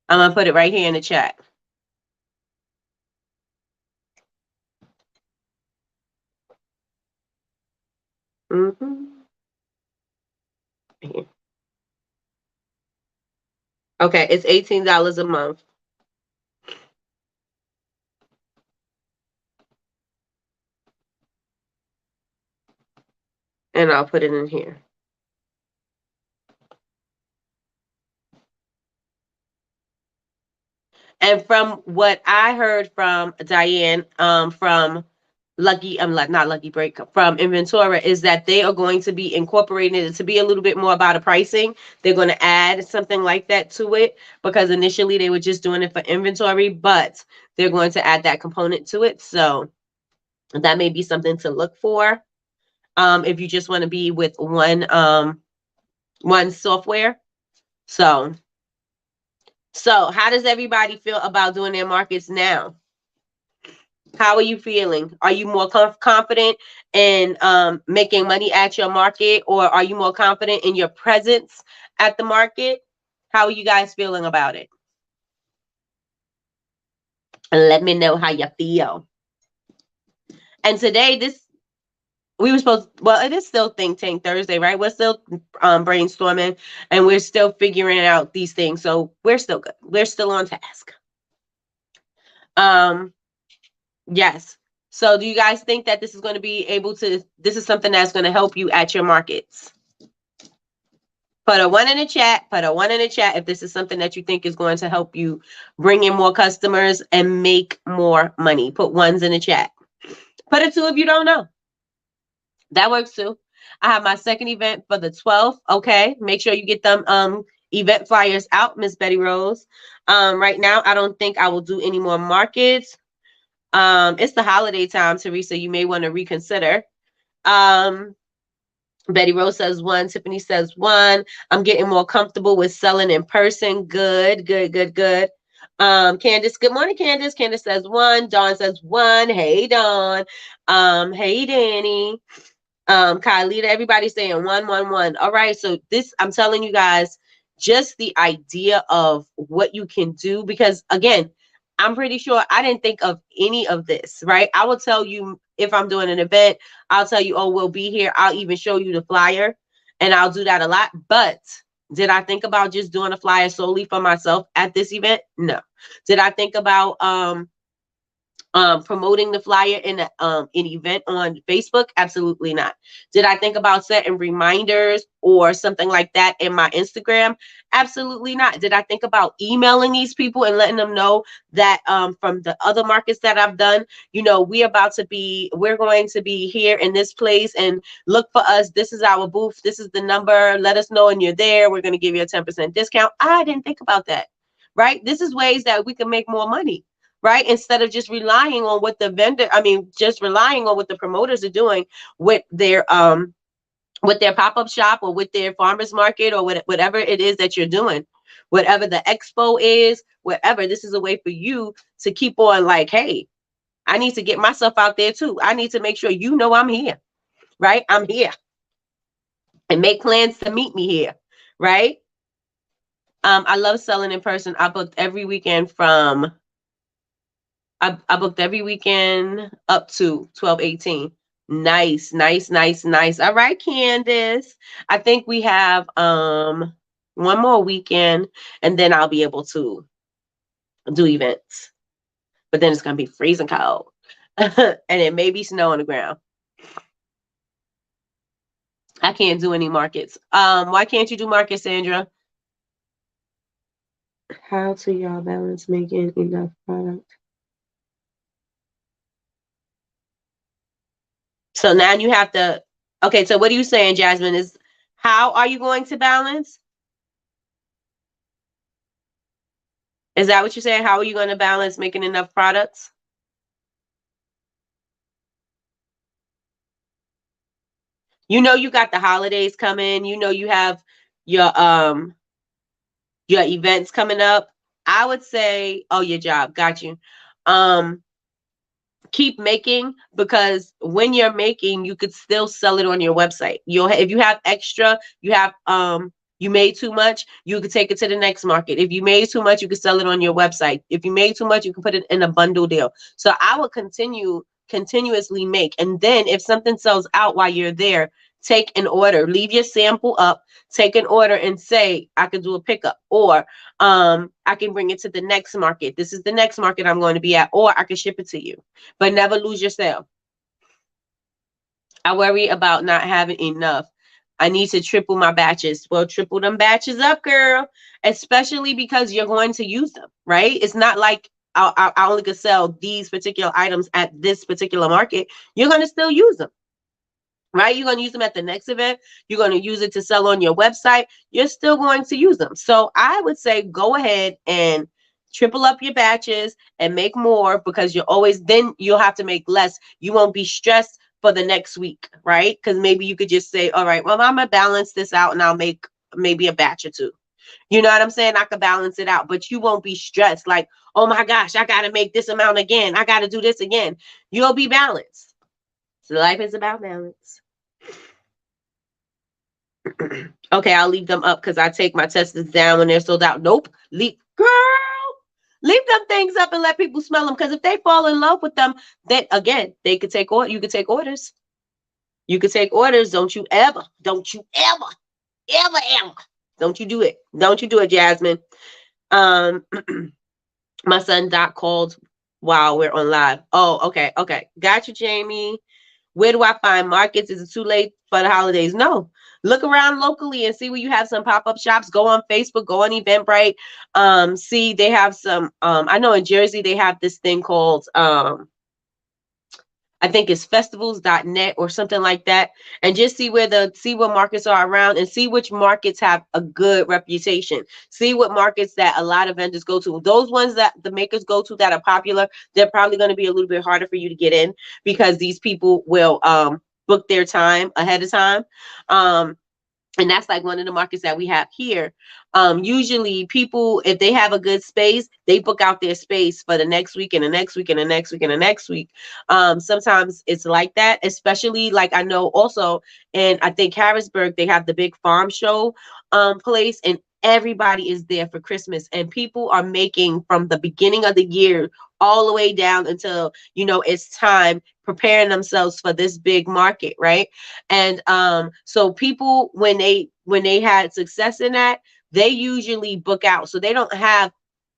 I'm gonna put it right here in the chat. Okay, it's $18 a month. And I'll put it in here. And from what I heard from Diane, from Lucky, not Lucky Break, from Inventora, is that they are going to be incorporating it to be a little bit more about a pricing. They're going to add something like that to it, because initially they were just doing it for inventory, but they're going to add that component to it. So that may be something to look for. If you just want to be with one software. So how does everybody feel about doing their markets now? How are you feeling? Are you more confident in making money at your market, or are you more confident in your presence at the market? How are you guys feeling about it? And let me know how you feel. And today, we were supposed, well, it is still Think Tank Thursday, right? We're still brainstorming, and we're still figuring out these things. So we're still good. We're still on task. Yes. So do you guys think that this is going to be this is something that's going to help you at your markets? Put a 1 in the chat. Put a 1 in the chat if this is something that you think is going to help you bring in more customers and make more money. Put 1s in the chat. Put a 2 if you don't know. That works too. I have my second event for the 12th. Okay. Make sure you get them event flyers out, Miss Betty Rose. Right now, I don't think I will do any more markets. It's the holiday time, Teresa. You may want to reconsider. Betty Rose says 1. Tiffany says 1. I'm getting more comfortable with selling in person. Good. Candace, good morning, Candace. Candace says 1. Dawn says 1. Hey, Dawn. Hey, Danny. Kylie, everybody's saying 1, 1, 1. All right. So I'm telling you guys, just the idea of what you can do, because again, I'm pretty sure I didn't think of any of this, right? I will tell you if I'm doing an event, I'll tell you, oh, we'll be here. I'll even show you the flyer, and I'll do that a lot. But did I think about just doing a flyer solely for myself at this event? No. Did I think about promoting the flyer in an event on Facebook? Absolutely not. Did I think about setting reminders or something like that in my Instagram? Absolutely not. Did I think about emailing these people and letting them know that from the other markets that I've done, we're going to be here in this place, and look for us. This is our booth. This is the number. Let us know when you're there. We're going to give you a 10% discount. I didn't think about that, right? This is ways that we can make more money. Right? Instead of just relying on what just relying on what the promoters are doing with their pop-up shop or with their farmers market or whatever it is that you're doing, whatever the expo is, whatever. This is a way for you to keep on like, hey, I need to get myself out there too. I need to make sure I'm here, right? I'm here, and make plans to meet me here, right? I love selling in person. I booked every weekend I booked every weekend up to 12/18. Nice, nice, nice, nice. All right, Candace. I think we have one more weekend and then I'll be able to do events. But then it's gonna be freezing cold. And it may be snow on the ground. I can't do any markets. Why can't you do markets, Sandra? How to y'all balance making enough product? So now you have to. Okay, so what are you saying, Jasmine? Is how are you going to balance? Is that what you're saying? How are you going to balance making enough products? You know you got the holidays coming. You know you have your your events coming up. I would say, oh, your job, got you. Um, keep making, because when you're making, you could still sell it on your website. You'll if you have extra, you have you made too much, you could take it to the next market. If you made too much, you could sell it on your website. If you made too much, you can put it in a bundle deal. So I would continuously make, and then if something sells out while you're there, take an order, leave your sample up, take an order and say, I could do a pickup, or I can bring it to the next market. This is the next market I'm going to be at, or I can ship it to you. But never lose your sale. I worry about not having enough. I need to triple my batches. Well, triple them batches up, girl. Especially because you're going to use them, right? It's not like I only could sell these particular items at this particular market. You're going to still use them, right? You're going to use them at the next event. You're going to use it to sell on your website. You're still going to use them. So I would say go ahead and triple up your batches and make more, because then you'll have to make less. You won't be stressed for the next week, right? Because maybe you could just say, all right, well, I'm going to balance this out and I'll make maybe a batch or two. You know what I'm saying? I could balance it out, but you won't be stressed like, oh my gosh, I got to make this amount again. I got to do this again. You'll be balanced. So life is about balance. Okay, I'll leave them up because I take my testers down when they're sold out. Nope. Girl, leave them things up and let people smell them. Because if they fall in love with them, then again, they could take you could take orders. You could take orders. Don't you ever, ever. Don't you do it. Don't you do it, Jasmine. Um, my son Doc called while we're on live. Oh, okay. Got you, Jamie. Where do I find markets? Is it too late for the holidays? No. Look around locally and see where you have some pop-up shops. Go on Facebook, go on Eventbrite. See, they have some, I know in Jersey, they have this thing called, I think it's festivals.net or something like that. And just see what markets are around and see which markets have a good reputation. See what markets that a lot of vendors go to. Those ones that the makers go to that are popular, they're probably going to be a little bit harder for you to get in, because these people will book their time ahead of time. And that's like one of the markets that we have here. Usually people, if they have a good space, they book out their space for the next week and the next week and the next week and the next week. Sometimes it's like that, especially like I know also, and I think Harrisburg, they have the big farm show place, and everybody is there for Christmas, and people are making from the beginning of the year all the way down until, it's time, preparing themselves for this big market, right? And so people, when they had success in that, they usually book out. So they don't have,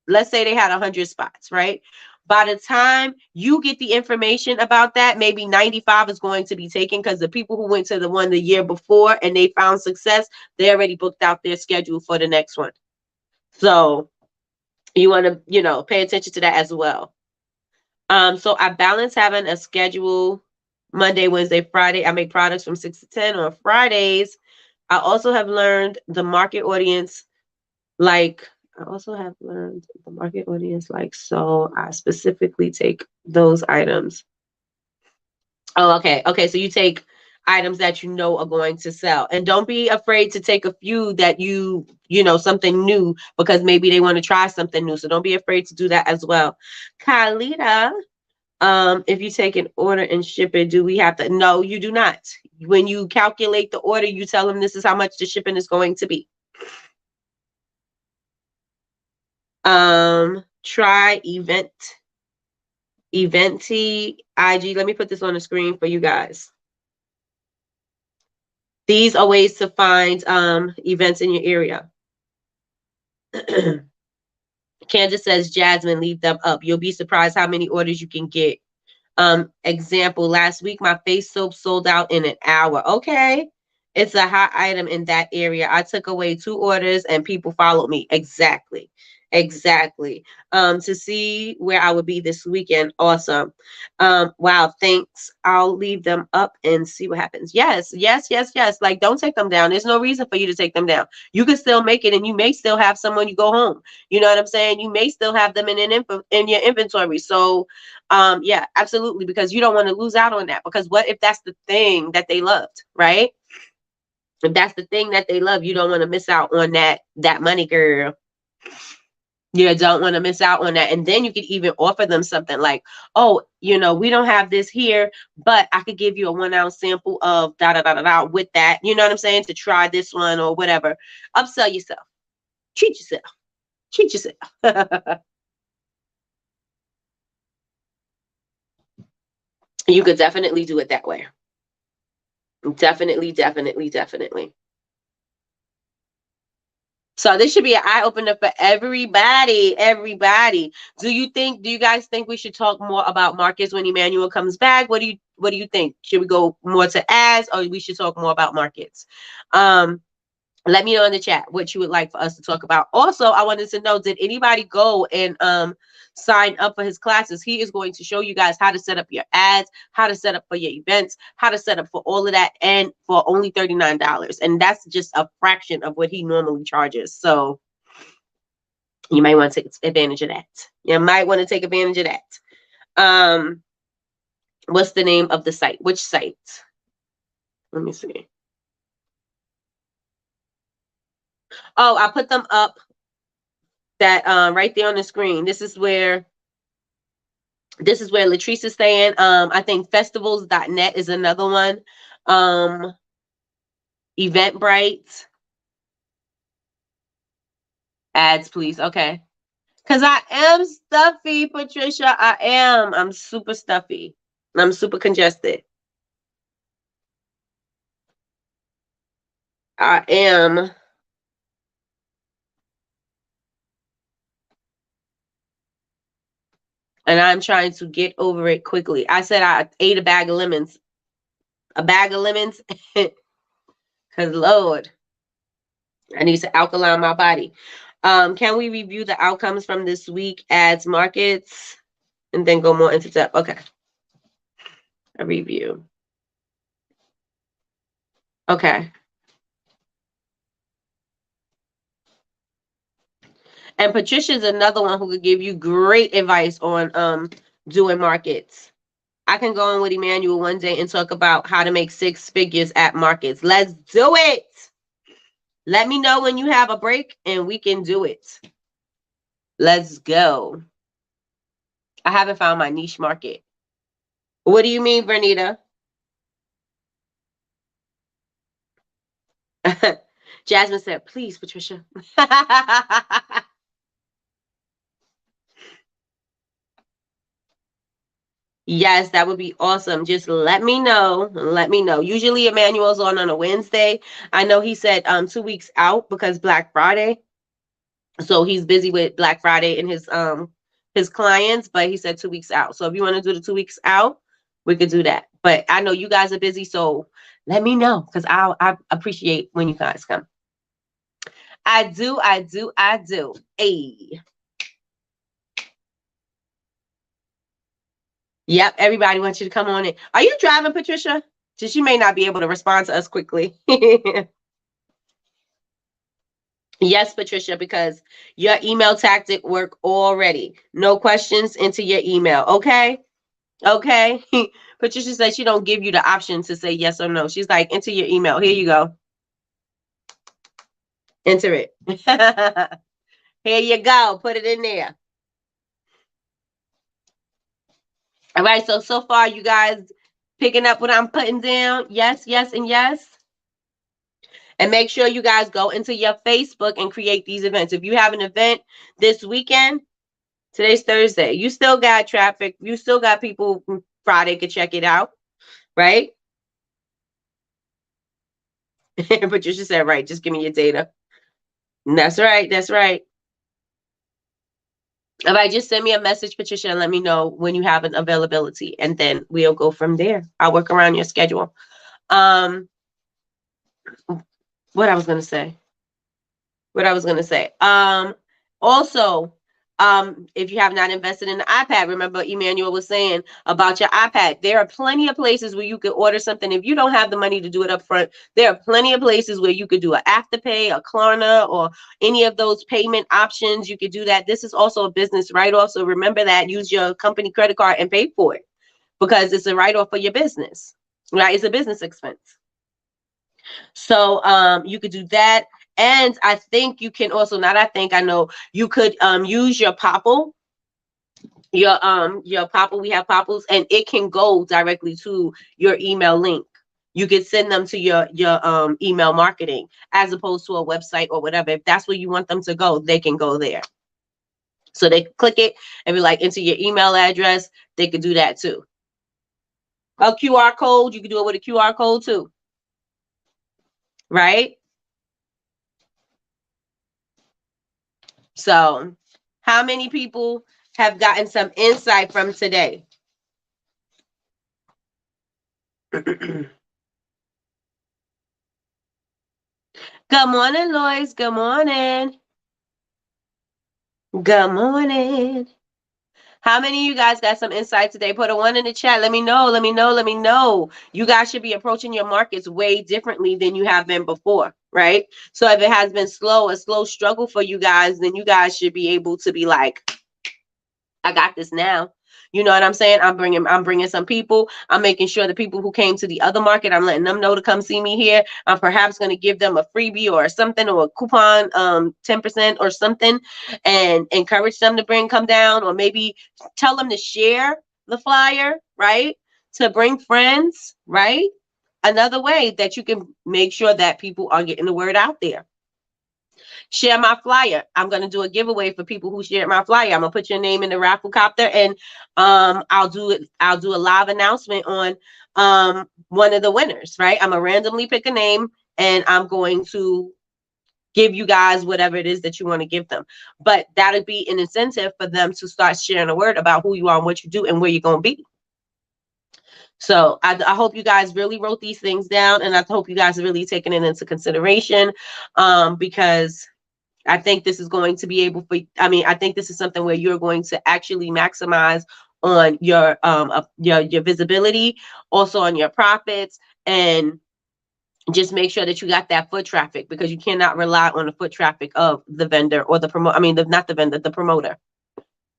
let's say they had 100 spots, right? By the time you get the information about that, maybe 95 is going to be taken, because the people who went to the one the year before and they found success, they already booked out their schedule for the next one. So you want to, pay attention to that as well. So I balance having a schedule Monday, Wednesday, Friday. I make products from 6 to 10 on Fridays. I also have learned the market audience, like, so I specifically take those items. Oh, okay. Okay. So you take items that you know are going to sell, and don't be afraid to take a few that something new, because maybe they want to try something new. So don't be afraid to do that as well. Kalita, if you take an order and ship it, do we have to? No, you do not. When you calculate the order, you tell them this is how much the shipping is going to be. Try Eventy IG. Let me put this on the screen for you guys. These are ways to find events in your area. Candace says, Jasmine, leave them up. You'll be surprised how many orders you can get. Example, last week my face soap sold out in an hour. Okay. It's a hot item in that area. I took away 2 orders and people followed me. Exactly. Exactly. To see where I would be this weekend. Awesome. Wow, thanks. I'll leave them up and see what happens. Yes, yes, yes, yes. Like, don't take them down. There's no reason for you to take them down. You can still make it, and you may still have some when you go home. You know what I'm saying? You may still have them in your inventory. So yeah, absolutely, because you don't want to lose out on that. Because what if that's the thing that they loved, right? If that's the thing that they love, you don't want to miss out on that money, girl. You don't want to miss out on that. And then you could even offer them something like, oh, you know, we don't have this here, but I could give you a 1 ounce sample of da da da da da with that. You know what I'm saying? To try this one or whatever. Upsell yourself. Treat yourself. Treat yourself. You could definitely do it that way. Definitely, definitely, definitely. So this should be an eye opener for everybody. Everybody. Do you guys think we should talk more about markets when Emmanuel comes back? What do you think? Should we go more to ads, or we should talk more about markets? Let me know in the chat what you would like for us to talk about. Also, I wanted to know, did anybody go and sign up for his classes? He is going to show you guys how to set up your ads, how to set up for your events, how to set up for all of that, and for only $39. And that's just a fraction of what he normally charges. So you might want to take advantage of that. You might want to take advantage of that. What's the name of the site? Which site? Let me see. Oh, I put them up that right there on the screen. This is where Latrice is saying. I think festivals.net is another one. Eventbrite. Ads, please. Okay. Because I am stuffy, Patricia. I am. I'm super stuffy. I'm super congested. I am. And I'm trying to get over it quickly. I said I ate a bag of lemons. A bag of lemons. Because, Lord, I need to alkaline my body. Can we review the outcomes from this week ads markets and then go more into depth? Okay. A review. Okay. And Patricia's another one who could give you great advice on doing markets. I can go on with Emmanuel one day and talk about how to make 6 figures at markets. Let's do it. Let me know when you have a break and we can do it. Let's go. I haven't found my niche market. What do you mean, Bernita? Jasmine said, please, Patricia. Yes, that would be awesome. Just let me know. Let me know. Usually Emmanuel's on a Wednesday. I know he said 2 weeks out because Black Friday. So he's busy with Black Friday and his clients, but he said 2 weeks out. So if you want to do the 2 weeks out, we could do that. But I know you guys are busy, so let me know because I appreciate when you guys come. I do. Hey. Yep, everybody wants you to come on in. Are you driving, Patricia? Just you may not be able to respond to us quickly. Yes, Patricia, because your email tactic work already. No questions into your email. Okay. Okay. Patricia said she don't give you the option to say yes or no. She's like, enter your email. Here you go. Enter it. Here you go. Put it in there. All right. So far, you guys picking up what I'm putting down? Yes, yes, and yes. And make sure you guys go into your Facebook and create these events. If you have an event this weekend, today's Thursday, you still got traffic. You still got people Friday could check it out, right? Patricia said, right, just give me your data. And that's right. That's right. All right, just send me a message, Patricia, and let me know when you have an availability, and then we'll go from there. I'll work around your schedule. Um, what I was gonna say. Also, if you have not invested in the iPad, remember Emmanuel was saying about your iPad. There are plenty of places where you could order something. If you don't have the money to do it up front, there are plenty of places where you could do an Afterpay, a Klarna, or any of those payment options. You could do that. This is also a business write-off. So remember that. Use your company credit card and pay for it because it's a write-off for your business, right? It's a business expense. So you could do that. And I think you can also, not I think, I know you could use your Popple, your Popple. We have Popples, and it can go directly to your email link. You could send them to your email marketing as opposed to a website or whatever. If that's where you want them to go, they can go there. So they click it and be like, enter your email address. They could do that too. A QR code, you can do it with a QR code too. Right? So, how many people have gotten some insight from today? Good morning, Lois. Good morning. Good morning. How many of you guys got some insight today? Put a 1 in the chat. Let me know. Let me know. Let me know. You guys should be approaching your markets way differently than you have been before, right? So if it has been a slow struggle for you guys, then you guys should be able to be like, I got this now. You know what I'm saying? I'm bringing some people. I'm making sure the people who came to the other market, I'm letting them know to come see me here. I'm perhaps going to give them a freebie or something, or a coupon, 10% or something, and encourage them to come down, or maybe tell them to share the flyer, right? To bring friends, right? Another way that you can make sure that people are getting the word out there. Share my flyer. I'm going to do a giveaway for people who shared my flyer. I'm going to put your name in the raffle copter, and I'll do a live announcement on one of the winners, right? I'm going to randomly pick a name, and I'm going to give you guys whatever it is that you want to give them. But that'll be an incentive for them to start sharing a word about who you are and what you do and where you're going to be. So I hope you guys really wrote these things down, and I hope you guys are really taking it into consideration, because I think this is going to be able for, I think this is something where you're going to actually maximize on your visibility, also on your profits, and just make sure that you got that foot traffic, because you cannot rely on the foot traffic of the vendor or the not the vendor, the promoter,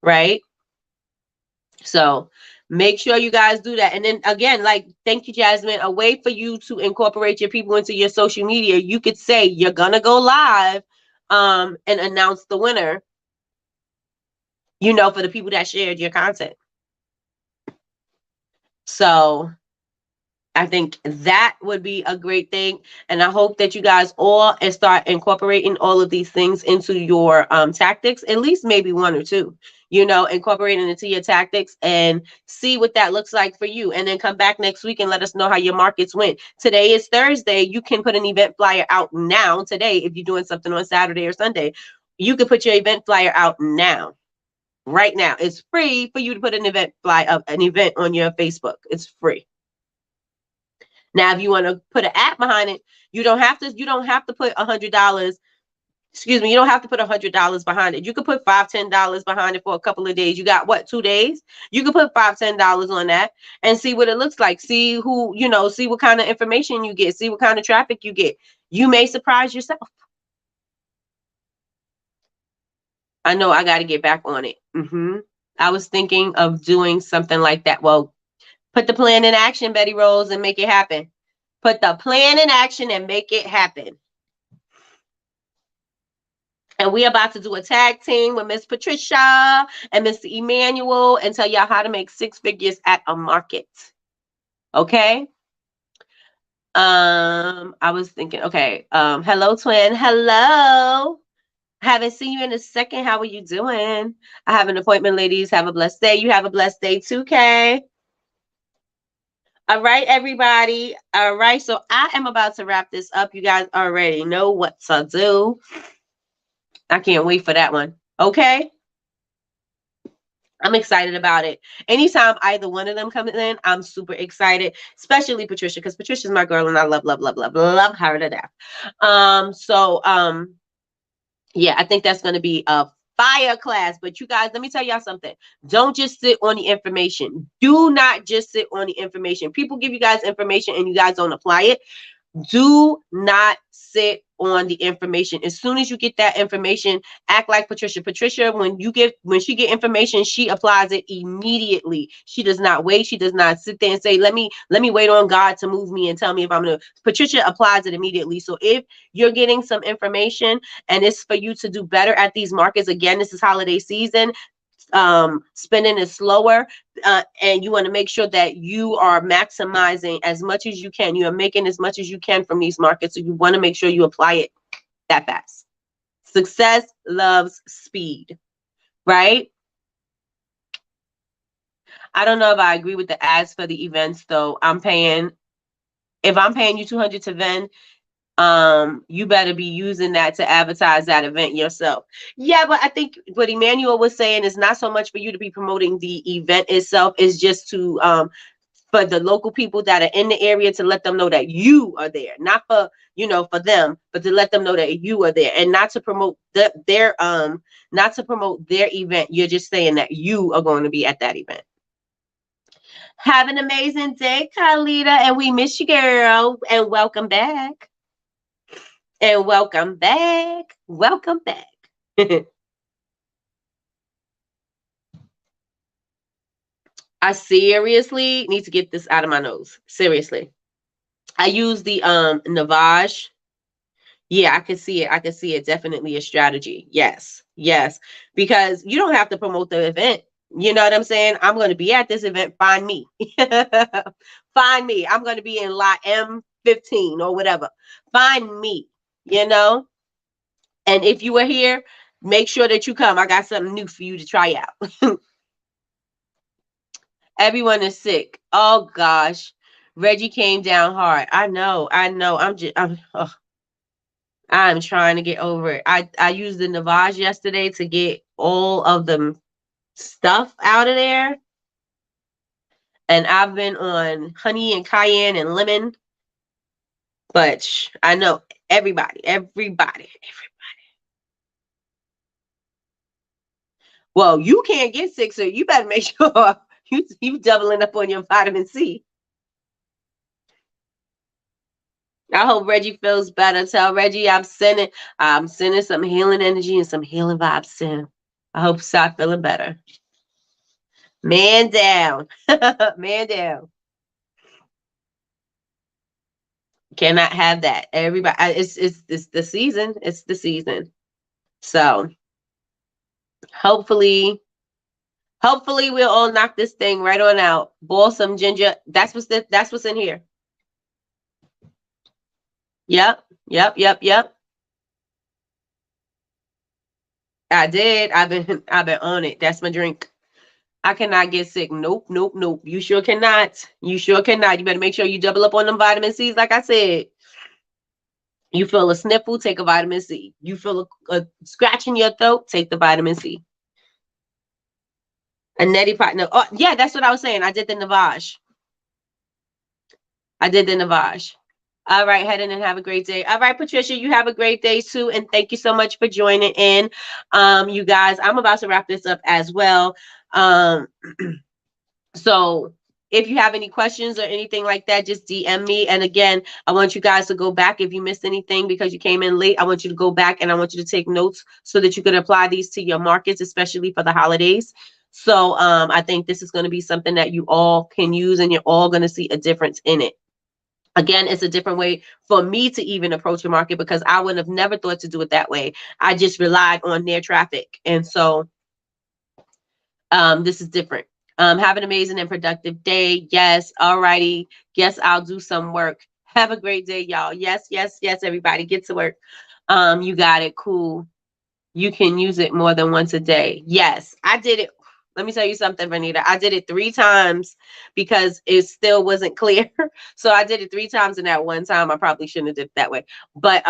right? So make sure you guys do that. And then again, like, thank you, Jasmine. A way for you to incorporate your people into your social media, you could say you're gonna go live and announce the winner, for the people that shared your content. So I think that would be a great thing. And I hope that you guys all start incorporating all of these things into your tactics, at least maybe one or two, incorporating into your tactics, and see what that looks like for you. And then come back next week and let us know how your markets went. Today is Thursday. You can put an event flyer out now today. If you're doing something on Saturday or Sunday, you can put your event flyer out now. Right now, it's free for you to put an event on your Facebook. It's free. Now, if you want to put an app behind it, you don't have to put $100. Excuse me, you don't have to put $100 behind it. You could put $5, $10 behind it for a couple of days. You got what, 2 days? You could put $5, $10 on that and see what it looks like. See who, see what kind of information you get, see what kind of traffic you get. You may surprise yourself. I know I got to get back on it. I was thinking of doing something like that. Well, put the plan in action, Betty Rose, and make it happen. Put the plan in action and make it happen. And we're about to do a tag team with Miss Patricia and Mr. Emmanuel and tell y'all how to make 6 figures at a market. Okay? I was thinking, okay. Hello, twin. Hello. Haven't seen you in a second. How are you doing? I have an appointment, ladies. Have a blessed day. You have a blessed day too, Kay. All right, everybody. All right. So I am about to wrap this up. You guys already know what to do. I can't wait for that one. Okay. I'm excited about it. Anytime either one of them comes in, I'm super excited, especially Patricia, because Patricia's my girl and I love, love, love, love, love her to death. Yeah, I think that's going to be a fire class. But you guys, let me tell y'all something. Don't just sit on the information. Do not just sit on the information. People give you guys information and you guys don't apply it. Do not sit on the information. As soon as you get that information, act like Patricia. Patricia, when she get information, she applies it immediately. She does not wait. She does not sit there and say, let me wait on God to move me and tell me if I'm gonna. Patricia applies it immediately. So if you're getting some information and it's for you to do better at these markets, again, this is holiday season. Spending is slower, and you want to make sure that you are maximizing as much as you can. You are making as much as you can from these markets, so you want to make sure you apply it that fast. Success loves speed, right? I don't know if I agree with the ads for the events, though. If I'm paying you 200 to vend, you better be using that to advertise that event yourself. Yeah, but I think what Emmanuel was saying is not so much for you to be promoting the event itself, is just to for the local people that are in the area, to let them know that you are there, not for for them, but to let them know that you are there, and not to promote their not to promote their event. You're just saying that you are going to be at that event. Have an amazing day, Carlita, and we miss you, girl, and welcome back. And welcome back. Welcome back. I seriously need to get this out of my nose. Seriously. I use the Navage. Yeah, I can see it. I can see it. Definitely a strategy. Yes. Yes. Because you don't have to promote the event. You know what I'm saying? I'm going to be at this event. Find me. Find me. I'm going to be in lot M15 or whatever. Find me, you know? And if you are here, make sure that you come. I got something new for you to try out. Everyone is sick. Oh gosh. Reggie came down hard. I know. I'm trying to get over it. I used the Navage yesterday to get all of the stuff out of there. And I've been on honey and cayenne and lemon. But I know everybody. Well, you can't get sick, so you better make sure you doubling up on your vitamin C. I hope Reggie feels better. Tell Reggie I'm sending some healing energy and some healing vibes to him. I hope he start feeling better. Man down. Man down. Cannot have that. Everybody, it's the season. It's the season. So hopefully we'll all knock this thing right on out. Boil some ginger. That's what's in here. Yep. I did. I've been on it. That's my drink. I cannot get sick. Nope. You sure cannot. You better make sure you double up on them vitamin C's, like I said. You feel a sniffle, take a vitamin C. You feel a scratch in your throat, take the vitamin C. A neti pot. No, oh, yeah, that's what I was saying. I did the Navage. All right, head in and have a great day. All right, Patricia, you have a great day too. And thank you so much for joining in. You guys, I'm about to wrap this up as well. So if you have any questions or anything like that, just DM me. And again, I want you guys to go back. If you missed anything because you came in late, I want you to go back and I want you to take notes so that you can apply these to your markets, especially for the holidays. So I think this is going to be something that you all can use and you're all going to see a difference in it. Again, it's a different way for me to even approach a market because I would have never thought to do it that way. I just relied on their traffic. And so this is different. Have an amazing and productive day. Yes. All righty. Yes, I'll do some work. Have a great day, y'all. Yes, everybody. Get to work. You got it. Cool. You can use it more than once a day. Yes, I did it. let me tell you something, Vanita. I did it 3 times because it still wasn't clear. So I did it 3 times, and that one time I probably shouldn't have did it that way. But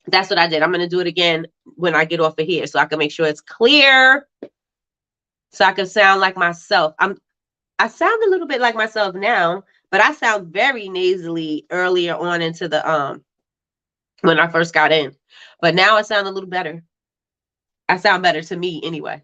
that's what I did. I'm gonna do it again when I get off of here, so I can make sure it's clear, so I can sound like myself. I sound a little bit like myself now, but I sound very nasally earlier on into the when I first got in. But now I sound a little better. I sound better to me anyway.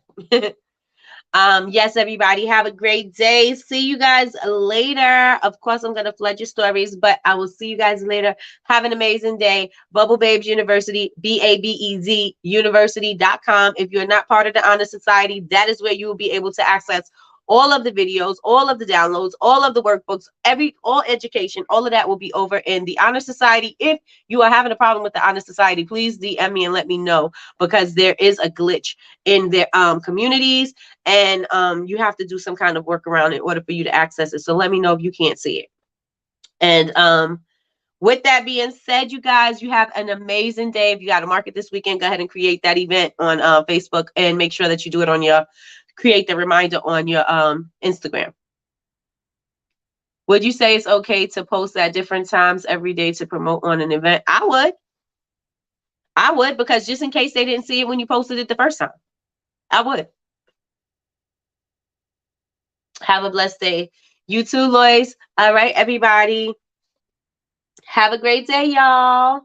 Yes, everybody, have a great day. See you guys later. Of course, I'm going to flood your stories, but I will see you guys later. Have an amazing day. Bubble Babes University, BABEZ University.com. If you're not part of the Honor Society, that is where you will be able to access all of the videos, all of the downloads, all of the workbooks, all education, all of that will be over in the Honor Society. If you are having a problem with the Honor Society, please DM me and let me know, because there is a glitch in their communities, and you have to do some kind of workaround in order for you to access it. So let me know if you can't see it. And with that being said, you guys, you have an amazing day. If you got a market this weekend, go ahead and create that event on Facebook, and make sure that you do it on your, create the reminder on your Instagram. Would you say it's okay to post at different times every day to promote on an event? I would, because just in case they didn't see it when you posted it the first time, I would. Have a blessed day. You too, Lois. All right, everybody. Have a great day, y'all.